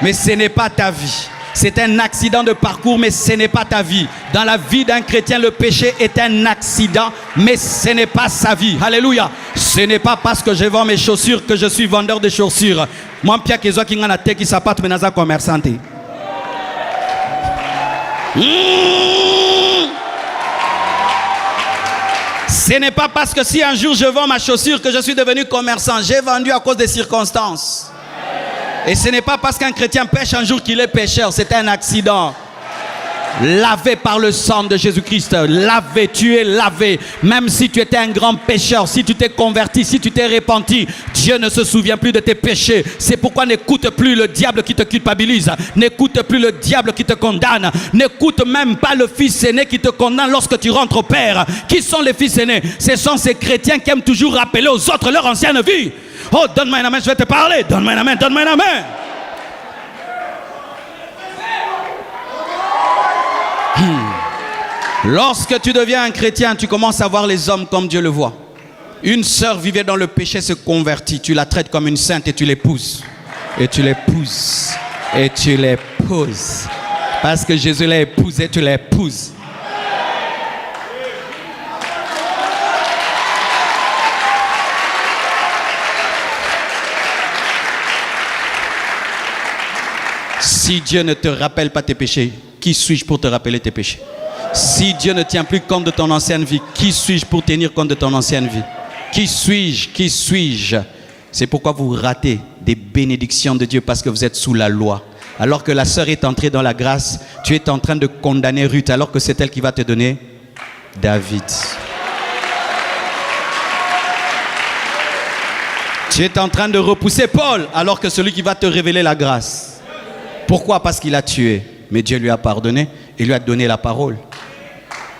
Mais ce n'est pas ta vie. C'est un accident de parcours, mais ce n'est pas ta vie. Dans la vie d'un chrétien, le péché est un accident, mais ce n'est pas sa vie. Alléluia. Ce n'est pas parce que je vends mes chaussures que je suis vendeur de chaussures. Moi, Pierre Kezo qui ngana teki sapat menaza commerçante. Ce n'est pas parce que si un jour je vends ma chaussure que je suis devenu commerçant. J'ai vendu à cause des circonstances. Et ce n'est pas parce qu'un chrétien pêche un jour qu'il est pécheur. C'est un accident. Lavé par le sang de Jésus-Christ. Lavé, tu es lavé. Même si tu étais un grand pécheur, si tu t'es converti, si tu t'es repenti, Dieu ne se souvient plus de tes péchés. C'est pourquoi n'écoute plus le diable qui te culpabilise. N'écoute plus le diable qui te condamne. N'écoute même pas le fils aîné qui te condamne lorsque tu rentres au Père. Qui sont les fils aînés? Ce sont ces chrétiens qui aiment toujours rappeler aux autres leur ancienne vie. Oh, donne-moi une main, je vais te parler. Donne-moi une main, donne-moi une main. Lorsque tu deviens un chrétien, tu commences à voir les hommes comme Dieu le voit. Une sœur vivait dans le péché, se convertit. Tu la traites comme une sainte et tu l'épouses. Et tu l'épouses. Et tu l'épouses. Parce que Jésus l'a épousée, tu l'épouses. Si Dieu ne te rappelle pas tes péchés, qui suis-je pour te rappeler tes péchés? Si Dieu ne tient plus compte de ton ancienne vie, qui suis-je pour tenir compte de ton ancienne vie? Qui suis-je? Qui suis-je? C'est pourquoi vous ratez des bénédictions de Dieu parce que vous êtes sous la loi. Alors que la sœur est entrée dans la grâce, tu es en train de condamner Ruth alors que c'est elle qui va te donner David. Tu es en train de repousser Paul alors que celui qui va te révéler la grâce. Pourquoi? Parce qu'il a tué. Mais Dieu lui a pardonné et lui a donné la parole.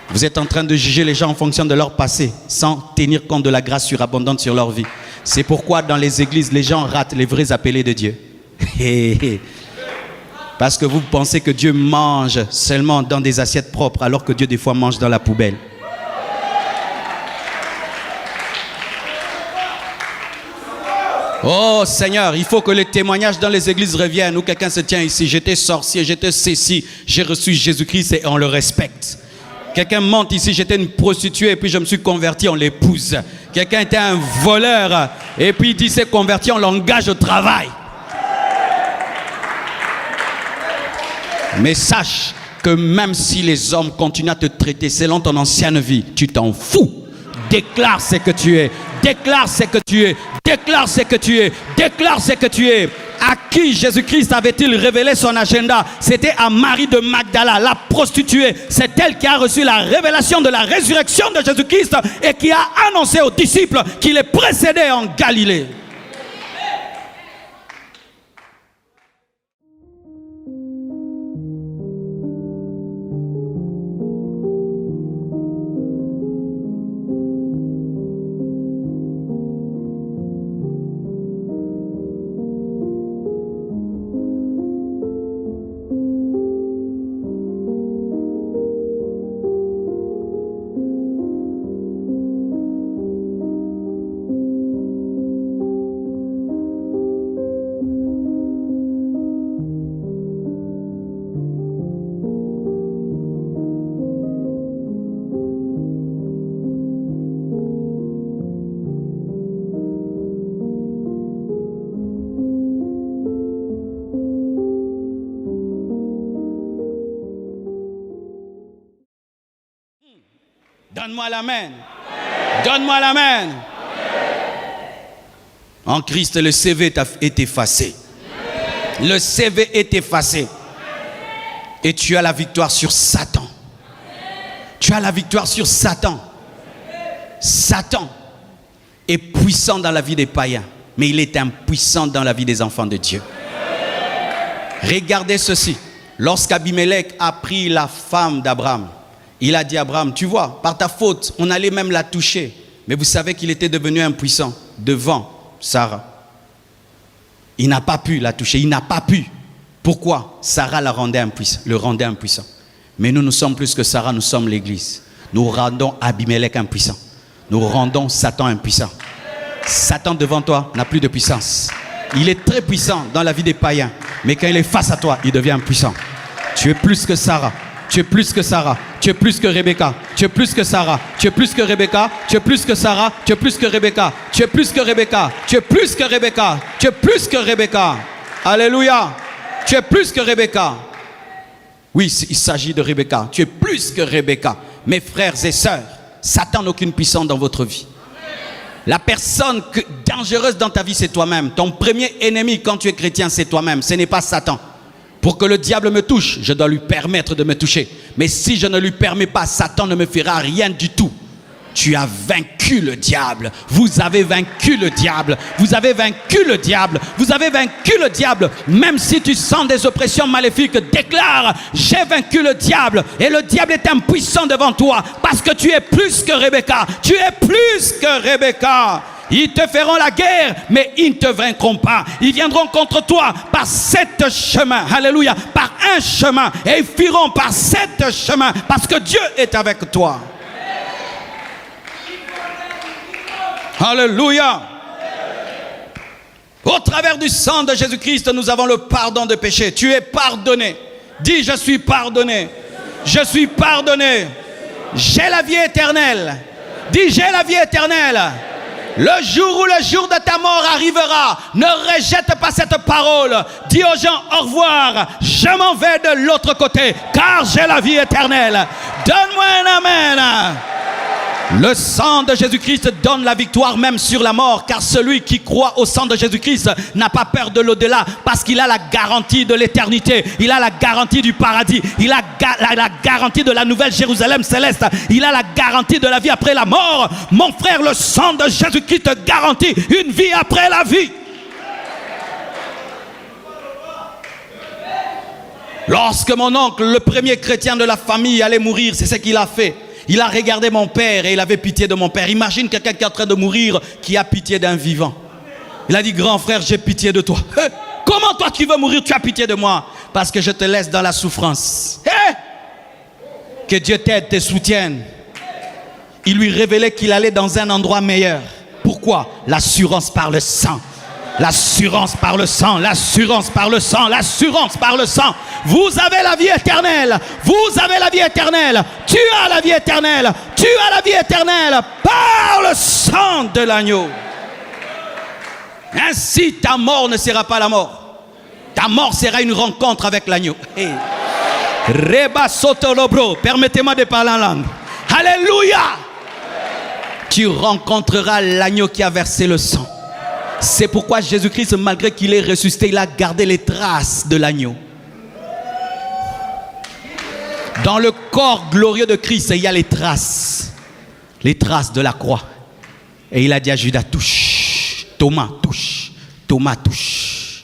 Vous êtes en train de juger les gens en fonction de leur passé sans tenir compte de la grâce surabondante sur leur vie. C'est pourquoi dans les églises, les gens ratent les vrais appelés de Dieu. Parce que vous pensez que Dieu mange seulement dans des assiettes propres alors que Dieu des fois mange dans la poubelle. Oh Seigneur, il faut que les témoignages dans les églises reviennent où quelqu'un se tient ici. J'étais sorcier, j'étais ceci, j'ai reçu Jésus-Christ et on le respecte. Quelqu'un monte ici, j'étais une prostituée et puis je me suis converti, on l'épouse. Quelqu'un était un voleur et puis il dit s'est converti, on l'engage au travail. Mais sache que même si les hommes continuent à te traiter selon ton ancienne vie, tu t'en fous. Déclare ce que tu es. Déclare ce que tu es. Déclare ce que tu es. Déclare ce que tu es. À qui Jésus-Christ avait-il révélé son agenda? C'était à Marie de Magdala, la prostituée. C'est elle qui a reçu la révélation de la résurrection de Jésus-Christ et qui a annoncé aux disciples qu'il les précédait en Galilée. Donne-moi l'amen. Donne-moi l'amen. En Christ, le CV est effacé. Le CV est effacé. Et tu as la victoire sur Satan. Tu as la victoire sur Satan. Satan est puissant dans la vie des païens, mais il est impuissant dans la vie des enfants de Dieu. Regardez ceci. Lorsqu'Abimelech a pris la femme d'Abraham, il a dit à Abraham, tu vois, par ta faute, on allait même la toucher. Mais vous savez qu'il était devenu impuissant devant Sarah. Il n'a pas pu la toucher, il n'a pas pu. Pourquoi? Sarah le rendait impuissant. Mais nous sommes plus que Sarah, nous sommes l'Église. Nous rendons Abimelech impuissant. Nous rendons Satan impuissant. Satan devant toi n'a plus de puissance. Il est très puissant dans la vie des païens. Mais quand il est face à toi, il devient impuissant. Tu es plus que Sarah. Tu es plus que Sarah, tu es plus que Rebecca, tu es plus que Sarah, tu es plus que Rebecca, tu es plus que Sarah, tu es plus que Rebecca, tu es plus que Rebecca, tu es plus que Rebecca, tu es plus que Rebecca. Alléluia, tu es plus que Rebecca. Oui, il s'agit de Rebecca, tu es plus que Rebecca. Mes frères et sœurs, Satan n'a aucune puissance dans votre vie. La personne dangereuse dans ta vie, c'est toi-même. Ton premier ennemi quand tu es chrétien, c'est toi-même, ce n'est pas Satan. Pour que le diable me touche, je dois lui permettre de me toucher. Mais si je ne lui permets pas, Satan ne me fera rien du tout. Tu as vaincu le diable. Vous avez vaincu le diable. Vous avez vaincu le diable. Vous avez vaincu le diable. Même si tu sens des oppressions maléfiques, déclare, j'ai vaincu le diable. Et le diable est impuissant devant toi. Parce que tu es plus que Rebecca. Tu es plus que Rebecca. Ils te feront la guerre, mais ils ne te vaincront pas. Ils viendront contre toi par 7 chemins. Alléluia. Par un chemin. Et ils fuiront par 7 chemins. Parce que Dieu est avec toi. Alléluia. Au travers du sang de Jésus-Christ, nous avons le pardon de péché. Tu es pardonné. Dis, je suis pardonné. Je suis pardonné. J'ai la vie éternelle. Dis, j'ai la vie éternelle. Le jour où le jour de ta mort arrivera, ne rejette pas cette parole. Dis aux gens au revoir, je m'en vais de l'autre côté, car j'ai la vie éternelle. Donne-moi un amen. Le sang de Jésus-Christ donne la victoire même sur la mort, car celui qui croit au sang de Jésus-Christ n'a pas peur de l'au-delà, parce qu'il a la garantie de l'éternité, il a la garantie du paradis, il a la garantie de la nouvelle Jérusalem céleste, il a la garantie de la vie après la mort. Mon frère, le sang de Jésus-Christ te garantit une vie après la vie. Lorsque mon oncle, le premier chrétien de la famille, allait mourir, c'est ce qu'il a fait. Il a regardé mon père et il avait pitié de mon père. Imagine quelqu'un qui est en train de mourir, qui a pitié d'un vivant. Il a dit, grand frère, j'ai pitié de toi. Hey, comment toi qui veux mourir, tu as pitié de moi? Parce que je te laisse dans la souffrance. Hey, que Dieu t'aide, te soutienne. Il lui révélait qu'il allait dans un endroit meilleur. Pourquoi? L'assurance par le sang. L'assurance par le sang, l'assurance par le sang, l'assurance par le sang. Vous avez la vie éternelle. Vous avez la vie éternelle. Tu as la vie éternelle. Tu as la vie éternelle par le sang de l'agneau. Ainsi, ta mort ne sera pas la mort. Ta mort sera une rencontre avec l'agneau. Hey. Reba sotolobro. Permettez-moi de parler en langue. Alléluia. Tu rencontreras l'agneau qui a versé le sang. C'est pourquoi Jésus-Christ, malgré qu'il est ressuscité, il a gardé les traces de l'agneau. Dans le corps glorieux de Christ, il y a les traces de la croix. Et il a dit à Judas, touche, Thomas, touche, Thomas, touche.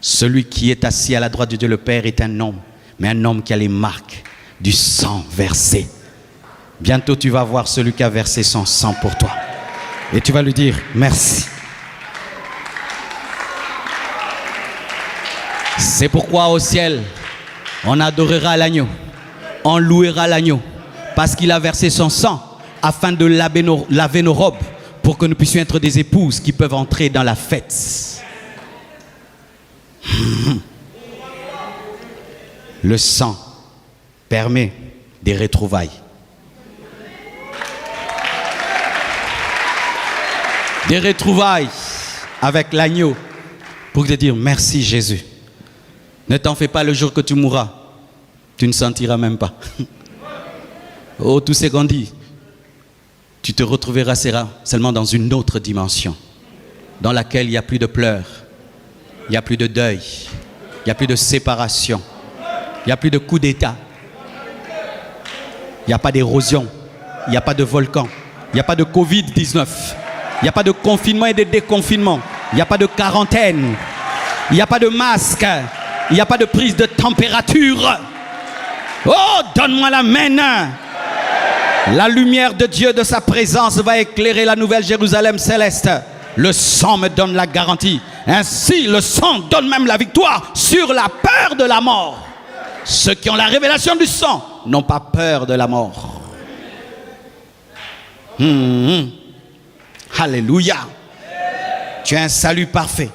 Celui qui est assis à la droite de Dieu le Père est un homme, mais un homme qui a les marques du sang versé. Bientôt tu vas voir celui qui a versé son sang pour toi. Et tu vas lui dire, merci. C'est pourquoi au ciel, on adorera l'agneau, on louera l'agneau, parce qu'il a versé son sang afin de laver nos robes, pour que nous puissions être des épouses qui peuvent entrer dans la fête. Le sang permet des retrouvailles. Des retrouvailles avec l'agneau, pour te dire merci Jésus. Ne t'en fais pas, le jour que tu mourras, tu ne sentiras même pas. Oh, tout ce qu'on dit, tu te retrouveras seulement dans une autre dimension, dans laquelle il n'y a plus de pleurs, il n'y a plus de deuil, il n'y a plus de séparation, il n'y a plus de coup d'état, il n'y a pas d'érosion, il n'y a pas de volcan, il n'y a pas de Covid-19, il n'y a pas de confinement et de déconfinement, il n'y a pas de quarantaine, il n'y a pas de masque. Il n'y a pas de prise de température. Oh, donne-moi la main. La lumière de Dieu, de sa présence, va éclairer la nouvelle Jérusalem céleste. Le sang me donne la garantie. Ainsi, le sang donne même la victoire sur la peur de la mort. Ceux qui ont la révélation du sang n'ont pas peur de la mort. Alléluia. Tu as un salut parfait.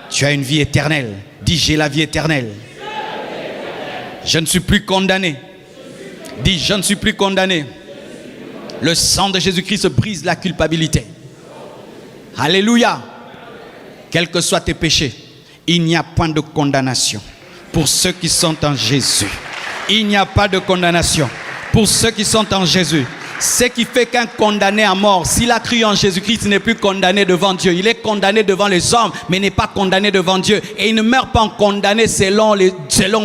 Tu as une vie éternelle. Dis, j'ai la vie éternelle. Je ne suis plus condamné. Dis, je ne suis plus condamné. Le sang de Jésus-Christ brise la culpabilité. Alléluia. Quels que soient tes péchés, il n'y a point de condamnation pour ceux qui sont en Jésus. Il n'y a pas de condamnation pour ceux qui sont en Jésus. Ce qui fait qu'un condamné à mort, s'il a cru en Jésus-Christ, il n'est plus condamné devant Dieu. Il est condamné devant les hommes, mais n'est pas condamné devant Dieu. Et il ne meurt pas en condamné selon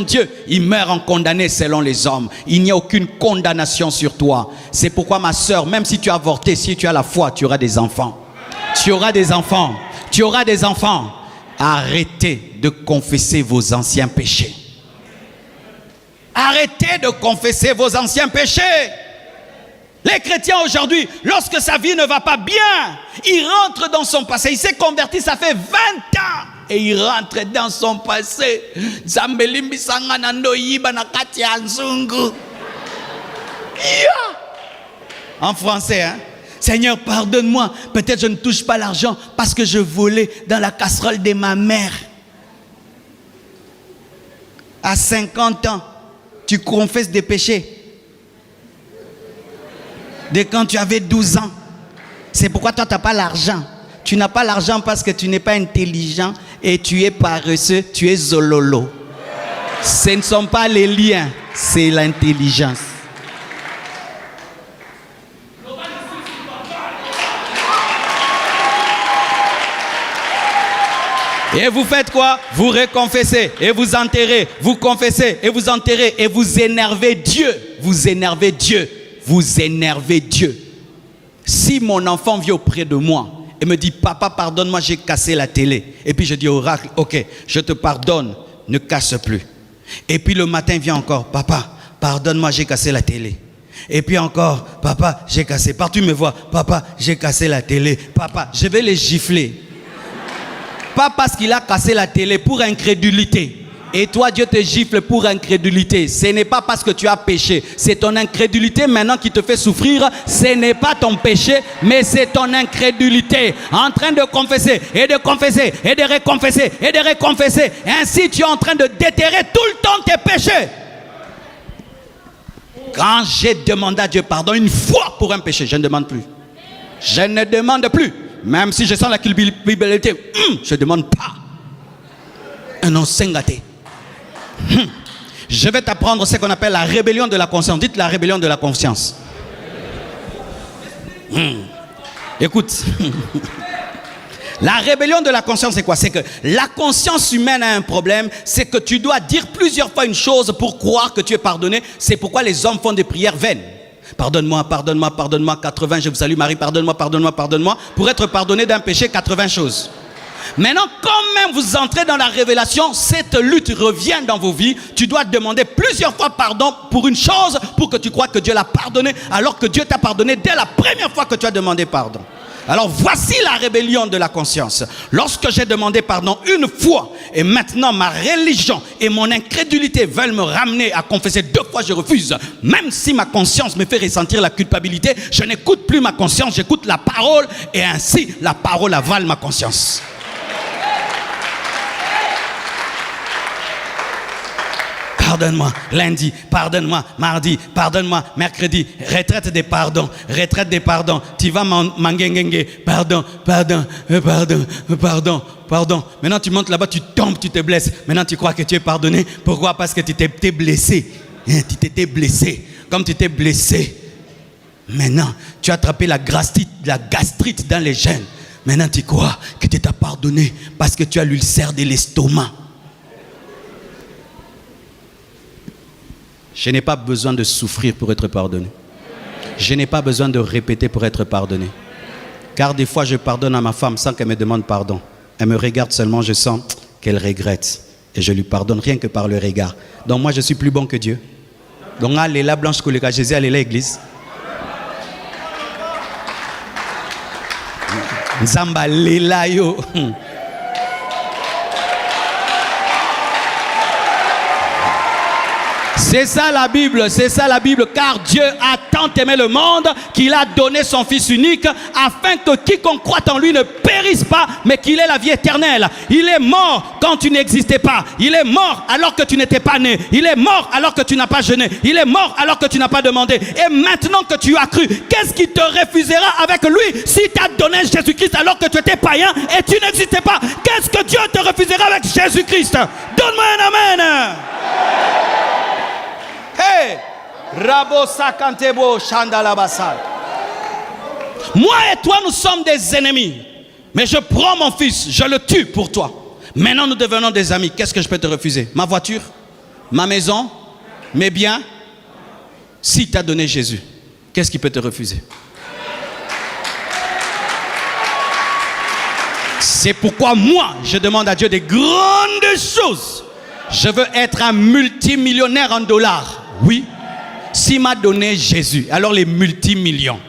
Dieu. Il meurt en condamné selon les hommes. Il n'y a aucune condamnation sur toi. C'est pourquoi, ma soeur, même si tu as avorté, si tu as la foi, tu auras des enfants. Tu auras des enfants. Tu auras des enfants. Arrêtez de confesser vos anciens péchés. Arrêtez de confesser vos anciens péchés. Les chrétiens aujourd'hui, lorsque sa vie ne va pas bien, il rentre dans son passé. Il s'est converti, ça fait 20 ans. Et il rentre dans son passé. En français, hein? Seigneur, pardonne-moi. Peut-être je ne touche pas l'argent parce que je volais dans la casserole de ma mère. À 50 ans, tu confesses des péchés. De quand tu avais 12 ans. C'est pourquoi toi, tu n'as pas l'argent. Tu n'as pas l'argent parce que tu n'es pas intelligent et tu es paresseux, tu es zololo. Ce ne sont pas les liens, c'est l'intelligence. Et vous faites quoi? Vous reconfessez et vous enterrez, vous confessez et vous enterrez et vous énervez Dieu. Vous énervez Dieu. Vous énervez Dieu. Si mon enfant vient auprès de moi et me dit, papa, pardonne-moi, j'ai cassé la télé. Et puis je dis au oracle, ok, je te pardonne, ne casse plus. Et puis le matin vient encore, papa, pardonne-moi, j'ai cassé la télé. Et puis encore, papa, j'ai cassé. Partout il me voit, papa, j'ai cassé la télé. Papa, je vais les gifler. Pas parce qu'il a cassé la télé, pour incrédulité. Et toi, Dieu te gifle pour incrédulité. Ce n'est pas parce que tu as péché. C'est ton incrédulité maintenant qui te fait souffrir. Ce n'est pas ton péché, mais c'est ton incrédulité. En train de confesser et de confesser et de reconfesser et de reconfesser. Ainsi, tu es en train de déterrer tout le temps tes péchés. Quand j'ai demandé à Dieu pardon une fois pour un péché, je ne demande plus. Je ne demande plus. Même si je sens la culpabilité, je ne demande pas. Un nom singaté. Je vais t'apprendre ce qu'on appelle la rébellion de la conscience. Dites la rébellion de la conscience. Écoute. La rébellion de la conscience, c'est quoi? C'est que la conscience humaine a un problème. C'est que tu dois dire plusieurs fois une chose pour croire que tu es pardonné. C'est pourquoi les hommes font des prières vaines. Pardonne-moi, pardonne-moi, pardonne-moi, 80, je vous salue Marie, pardonne-moi, pardonne-moi, pardonne-moi. Pour être pardonné d'un péché, 80 choses. Maintenant, quand même vous entrez dans la révélation, cette lutte revient dans vos vies. Tu dois demander plusieurs fois pardon pour une chose, pour que tu crois que Dieu l'a pardonné, alors que Dieu t'a pardonné dès la première fois que tu as demandé pardon. Alors voici la rébellion de la conscience. Lorsque j'ai demandé pardon une fois, et maintenant ma religion et mon incrédulité veulent me ramener à confesser 2 fois, je refuse. Même si ma conscience me fait ressentir la culpabilité, je n'écoute plus ma conscience, j'écoute la parole, et ainsi la parole avale ma conscience. Pardonne-moi lundi, pardonne-moi mardi, pardonne-moi mercredi, retraite des pardons, retraite des pardons. Tu vas mangengenge, pardon, pardon, pardon, pardon, pardon. Maintenant tu montes là-bas, tu tombes, tu te blesses. Maintenant tu crois que tu es pardonné. Pourquoi? Parce que tu t'es blessé. Tu t'étais blessé. Comme tu t'es blessé. Maintenant tu as attrapé la gastrite dans les gènes. Maintenant tu crois que tu t'es pardonné parce que tu as l'ulcère de l'estomac. Je n'ai pas besoin de souffrir pour être pardonné. Je n'ai pas besoin de répéter pour être pardonné. Car des fois, je pardonne à ma femme sans qu'elle me demande pardon. Elle me regarde seulement, je sens qu'elle regrette. Et je lui pardonne rien que par le regard. Donc moi, je suis plus bon que Dieu. Donc, allez là, Blanche Koleka, Jésus, allez là, l'église. Nzamba, lela yo. C'est ça la Bible, car Dieu a tant aimé le monde qu'il a donné son Fils unique afin que quiconque croit en lui ne périsse pas, mais qu'il ait la vie éternelle. Il est mort quand tu n'existais pas. Il est mort alors que tu n'étais pas né. Il est mort alors que tu n'as pas jeûné. Il est mort alors que tu n'as pas demandé. Et maintenant que tu as cru, qu'est-ce qui te refusera avec lui si tu as donné Jésus-Christ alors que tu étais païen et tu n'existais pas? Qu'est-ce que Dieu te refusera avec Jésus-Christ? Donne-moi un amen. Hey, Rabo Sakantebo Chandalabasa. Moi et toi, nous sommes des ennemis. Mais je prends mon fils, je le tue pour toi. Maintenant, nous devenons des amis. Qu'est-ce que je peux te refuser? Ma voiture? Ma maison? Mes biens? Si tu as donné Jésus, qu'est-ce qui peut te refuser? C'est pourquoi moi, je demande à Dieu des grandes choses. Je veux être un multimillionnaire en dollars. Oui, s'il m'a donné Jésus, alors les multimillions.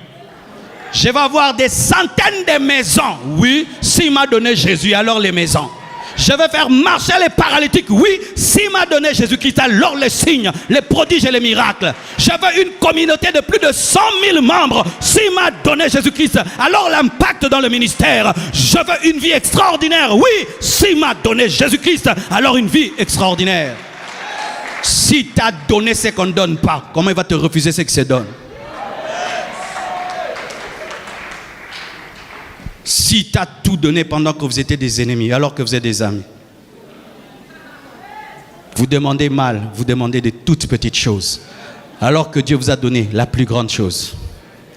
Je vais avoir des centaines de maisons. Oui, s'il m'a donné Jésus, alors les maisons. Je vais faire marcher les paralytiques. Oui, s'il m'a donné Jésus-Christ, alors les signes, les prodiges et les miracles. Je veux une communauté de plus de 100 000 membres. S'il m'a donné Jésus-Christ, alors l'impact dans le ministère. Je veux une vie extraordinaire. Oui, s'il m'a donné Jésus-Christ, alors une vie extraordinaire. Si tu as donné ce qu'on ne donne pas, comment il va te refuser ce qui se donne? Si tu as tout donné pendant que vous étiez des ennemis, alors que vous êtes des amis. Vous demandez mal, vous demandez de toutes petites choses. Alors que Dieu vous a donné la plus grande chose.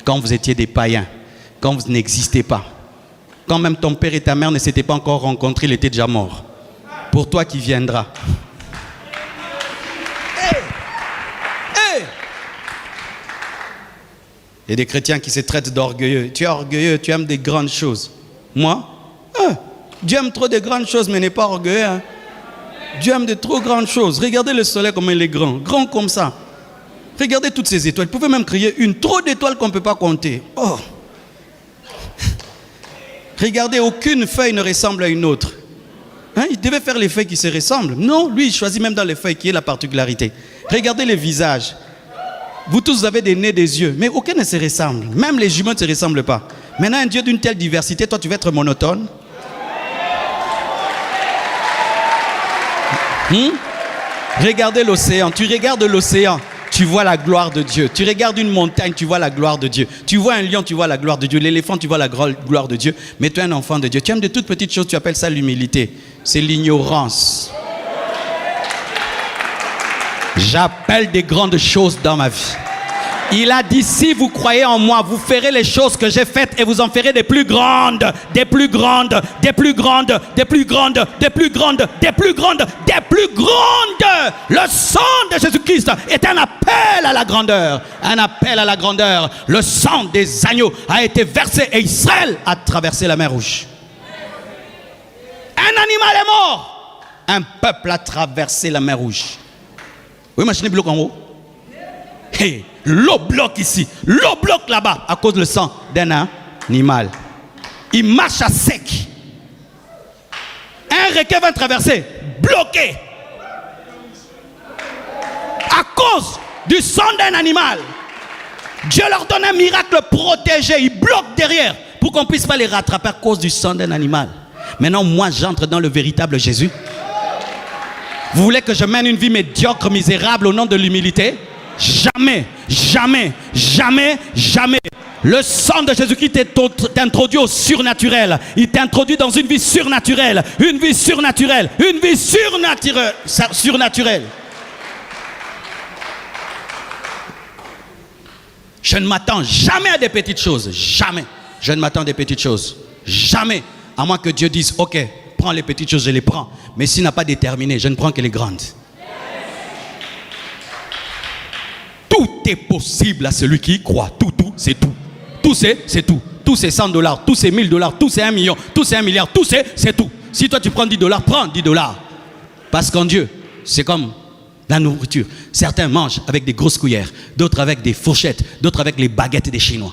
Quand vous étiez des païens, quand vous n'existiez pas. Quand même ton père et ta mère ne s'étaient pas encore rencontrés, il était déjà mort. Pour toi qui viendra. Il y a des chrétiens qui se traitent d'orgueilleux. Tu es orgueilleux, tu aimes des grandes choses. Moi, Dieu aime trop de grandes choses, mais n'est pas orgueilleux. Hein? Dieu aime de trop grandes choses. Regardez le soleil comme il est grand. Grand comme ça. Regardez toutes ces étoiles. Vous pouvez même créer une. Trop d'étoiles qu'on ne peut pas compter. Oh. Regardez, aucune feuille ne ressemble à une autre. Hein? Il devait faire les feuilles qui se ressemblent. Non, lui, il choisit même dans les feuilles qui est la particularité. Regardez les visages. Vous tous vous avez des nez, des yeux, mais aucun ne se ressemble. Même les jumeaux ne se ressemblent pas. Maintenant, un Dieu d'une telle diversité, toi, tu vas être monotone. Regardez l'océan. Tu regardes l'océan, tu vois la gloire de Dieu. Tu regardes une montagne, tu vois la gloire de Dieu. Tu vois un lion, tu vois la gloire de Dieu. L'éléphant, tu vois la gloire de Dieu. Mais tu es un enfant de Dieu. Tu aimes de toutes petites choses, tu appelles ça l'humilité. C'est l'ignorance. J'appelle des grandes choses dans ma vie. Il a dit, si vous croyez en moi, vous ferez les choses que j'ai faites et vous en ferez des plus grandes, des plus grandes, des plus grandes, des plus grandes, des plus grandes, des plus grandes, des plus grandes. Le sang de Jésus-Christ est un appel à la grandeur. Un appel à la grandeur. Le sang des agneaux a été versé et Israël a traversé la mer Rouge. Un animal est mort. Un peuple a traversé la mer Rouge. Oui, machin bloque en haut. Hey, l'eau bloque ici, l'eau bloque là-bas à cause du sang d'un animal. Il marche à sec. Un requin va traverser, bloqué. À cause du sang d'un animal. Dieu leur donne un miracle protégé. Il bloque derrière pour qu'on ne puisse pas les rattraper à cause du sang d'un animal. Maintenant, moi, j'entre dans le véritable Jésus. Vous voulez que je mène une vie médiocre, misérable au nom de l'humilité? Jamais, jamais, jamais, jamais. Le sang de Jésus-Christ t'introduit au surnaturel. Il t'introduit dans une vie surnaturelle. Une vie surnaturelle. Une vie surnaturelle. Je ne m'attends jamais à des petites choses. Jamais. Je ne m'attends à des petites choses. Jamais. À moins que Dieu dise, ok, prends les petites choses, je les prends. Mais s'il n'a pas déterminé, je ne prends que les grandes. Tout est possible à celui qui y croit. Tout, c'est tout. Tout, c'est tout. Tout, c'est $100. Tout, c'est $1000. Tout, c'est 1 million. Tout, c'est 1 milliard. Tout, c'est tout. Si toi, tu prends $10, prends $10. Parce qu'en Dieu, c'est comme la nourriture. Certains mangent avec des grosses cuillères. D'autres avec des fourchettes. D'autres avec les baguettes des Chinois.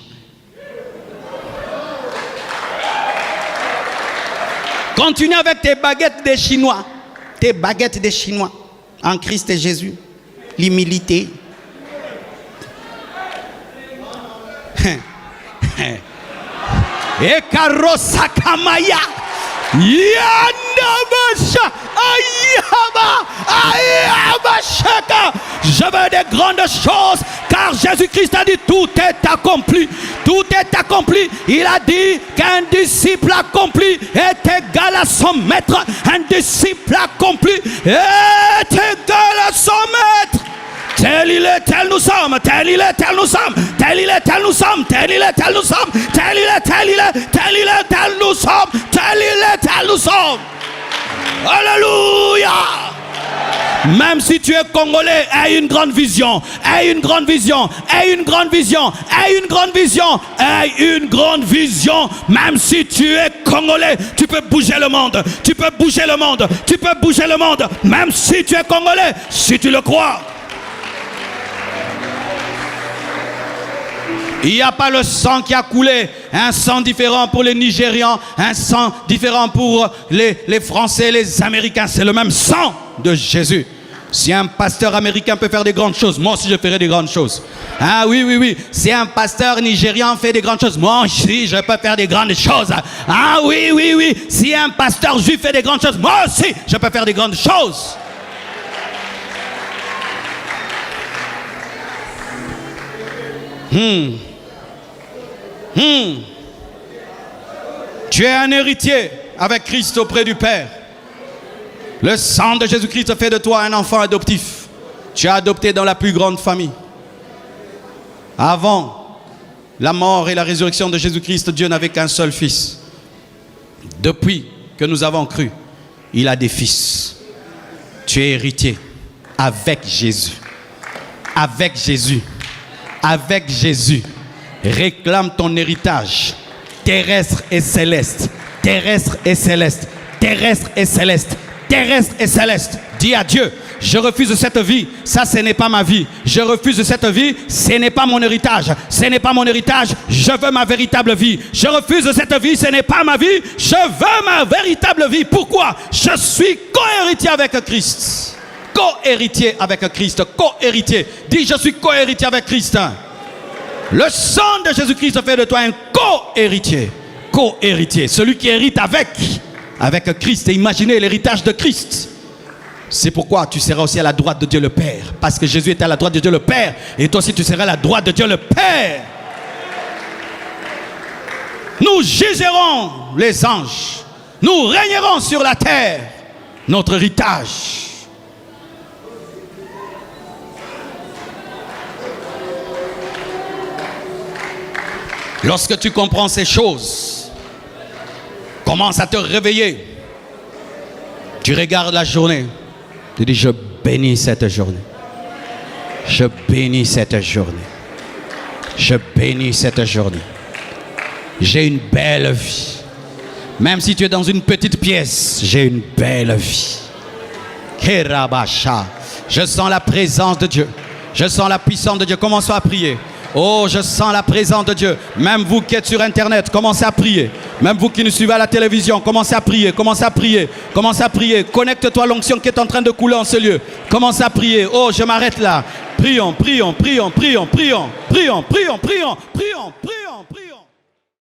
Continue avec tes baguettes des Chinois. Tes baguettes des Chinois. En Christ et Jésus. L'humilité. Et Karosakamaya. Yanabasha. Ayabashaka. Je veux des grandes choses. Car Jésus-Christ a dit tout est accompli. Tout est accompli. Il a dit qu'un disciple accompli est égal à son maître. Un disciple accompli est égal à son maître. Tel il est, tel nous sommes. Tel il est, tel nous sommes. Tel il est, tel nous sommes. Tel il est, tel nous sommes. Tel il est, tel il est. Tel il est, tel nous sommes. Tel il est, tel nous sommes. Alléluia. Même si tu es congolais, aie une grande vision, aie une grande vision, aie une grande vision, aie une grande vision, aie une grande vision. Même si tu es congolais, tu peux bouger le monde, tu peux bouger le monde, tu peux bouger le monde. Même si tu es congolais, si tu le crois. Il n'y a pas le sang qui a coulé, un sang différent pour les Nigérians, un sang différent pour les Français, les Américains. C'est le même sang de Jésus. Si un pasteur américain peut faire des grandes choses, moi aussi je ferai des grandes choses. Ah oui, oui, oui. Si un pasteur nigérian fait des grandes choses, moi aussi je peux faire des grandes choses. Ah oui, oui, oui. Si un pasteur juif fait des grandes choses, moi aussi je peux faire des grandes choses. Tu Tu es un héritier avec Christ auprès du Père. Le sang de Jésus-Christ fait de toi un enfant adoptif. Tu es adopté dans la plus grande famille. Avant la mort et la résurrection de Jésus-Christ, Dieu n'avait qu'un seul fils. Depuis que nous avons cru, il a des fils. Tu es héritier avec Jésus. Avec Jésus. Avec Jésus. Réclame ton héritage terrestre et céleste. Terrestre et céleste. Terrestre et céleste. Terrestre et céleste. Dis à Dieu, je refuse cette vie, ça ce n'est pas ma vie. Je refuse cette vie, ce n'est pas mon héritage. Ce n'est pas mon héritage, je veux ma véritable vie. Je refuse cette vie, ce n'est pas ma vie. Je veux ma véritable vie. Pourquoi? Je suis co-héritier avec Christ. Co-héritier avec Christ. Co-héritier. Dis, je suis co-héritier avec Christ. Le sang de Jésus-Christ fait de toi un co-héritier. Co-héritier. Celui qui hérite avec Christ. Et imaginez l'héritage de Christ. C'est pourquoi tu seras aussi à la droite de Dieu le Père. Parce que Jésus est à la droite de Dieu le Père. Et toi aussi tu seras à la droite de Dieu le Père. Nous jugerons les anges. Nous régnerons sur la terre. Notre héritage. Lorsque tu comprends ces choses, commence à te réveiller. Tu regardes la journée. Tu dis, je bénis cette journée. Je bénis cette journée. Je bénis cette journée. J'ai une belle vie. Même si tu es dans une petite pièce, j'ai une belle vie. Kerabasha. Je sens la présence de Dieu. Je sens la puissance de Dieu. Commençons à prier. Oh, je sens la présence de Dieu. Même vous qui êtes sur Internet, commencez à prier. Même vous qui nous suivez à la télévision, commencez à prier, commencez à prier, commencez à prier. Connecte-toi à l'onction qui est en train de couler en ce lieu. Commencez à prier. Oh, je m'arrête là. Prions, prions, prions, prions, prions, prions, prions, prions, prions, prions, prions.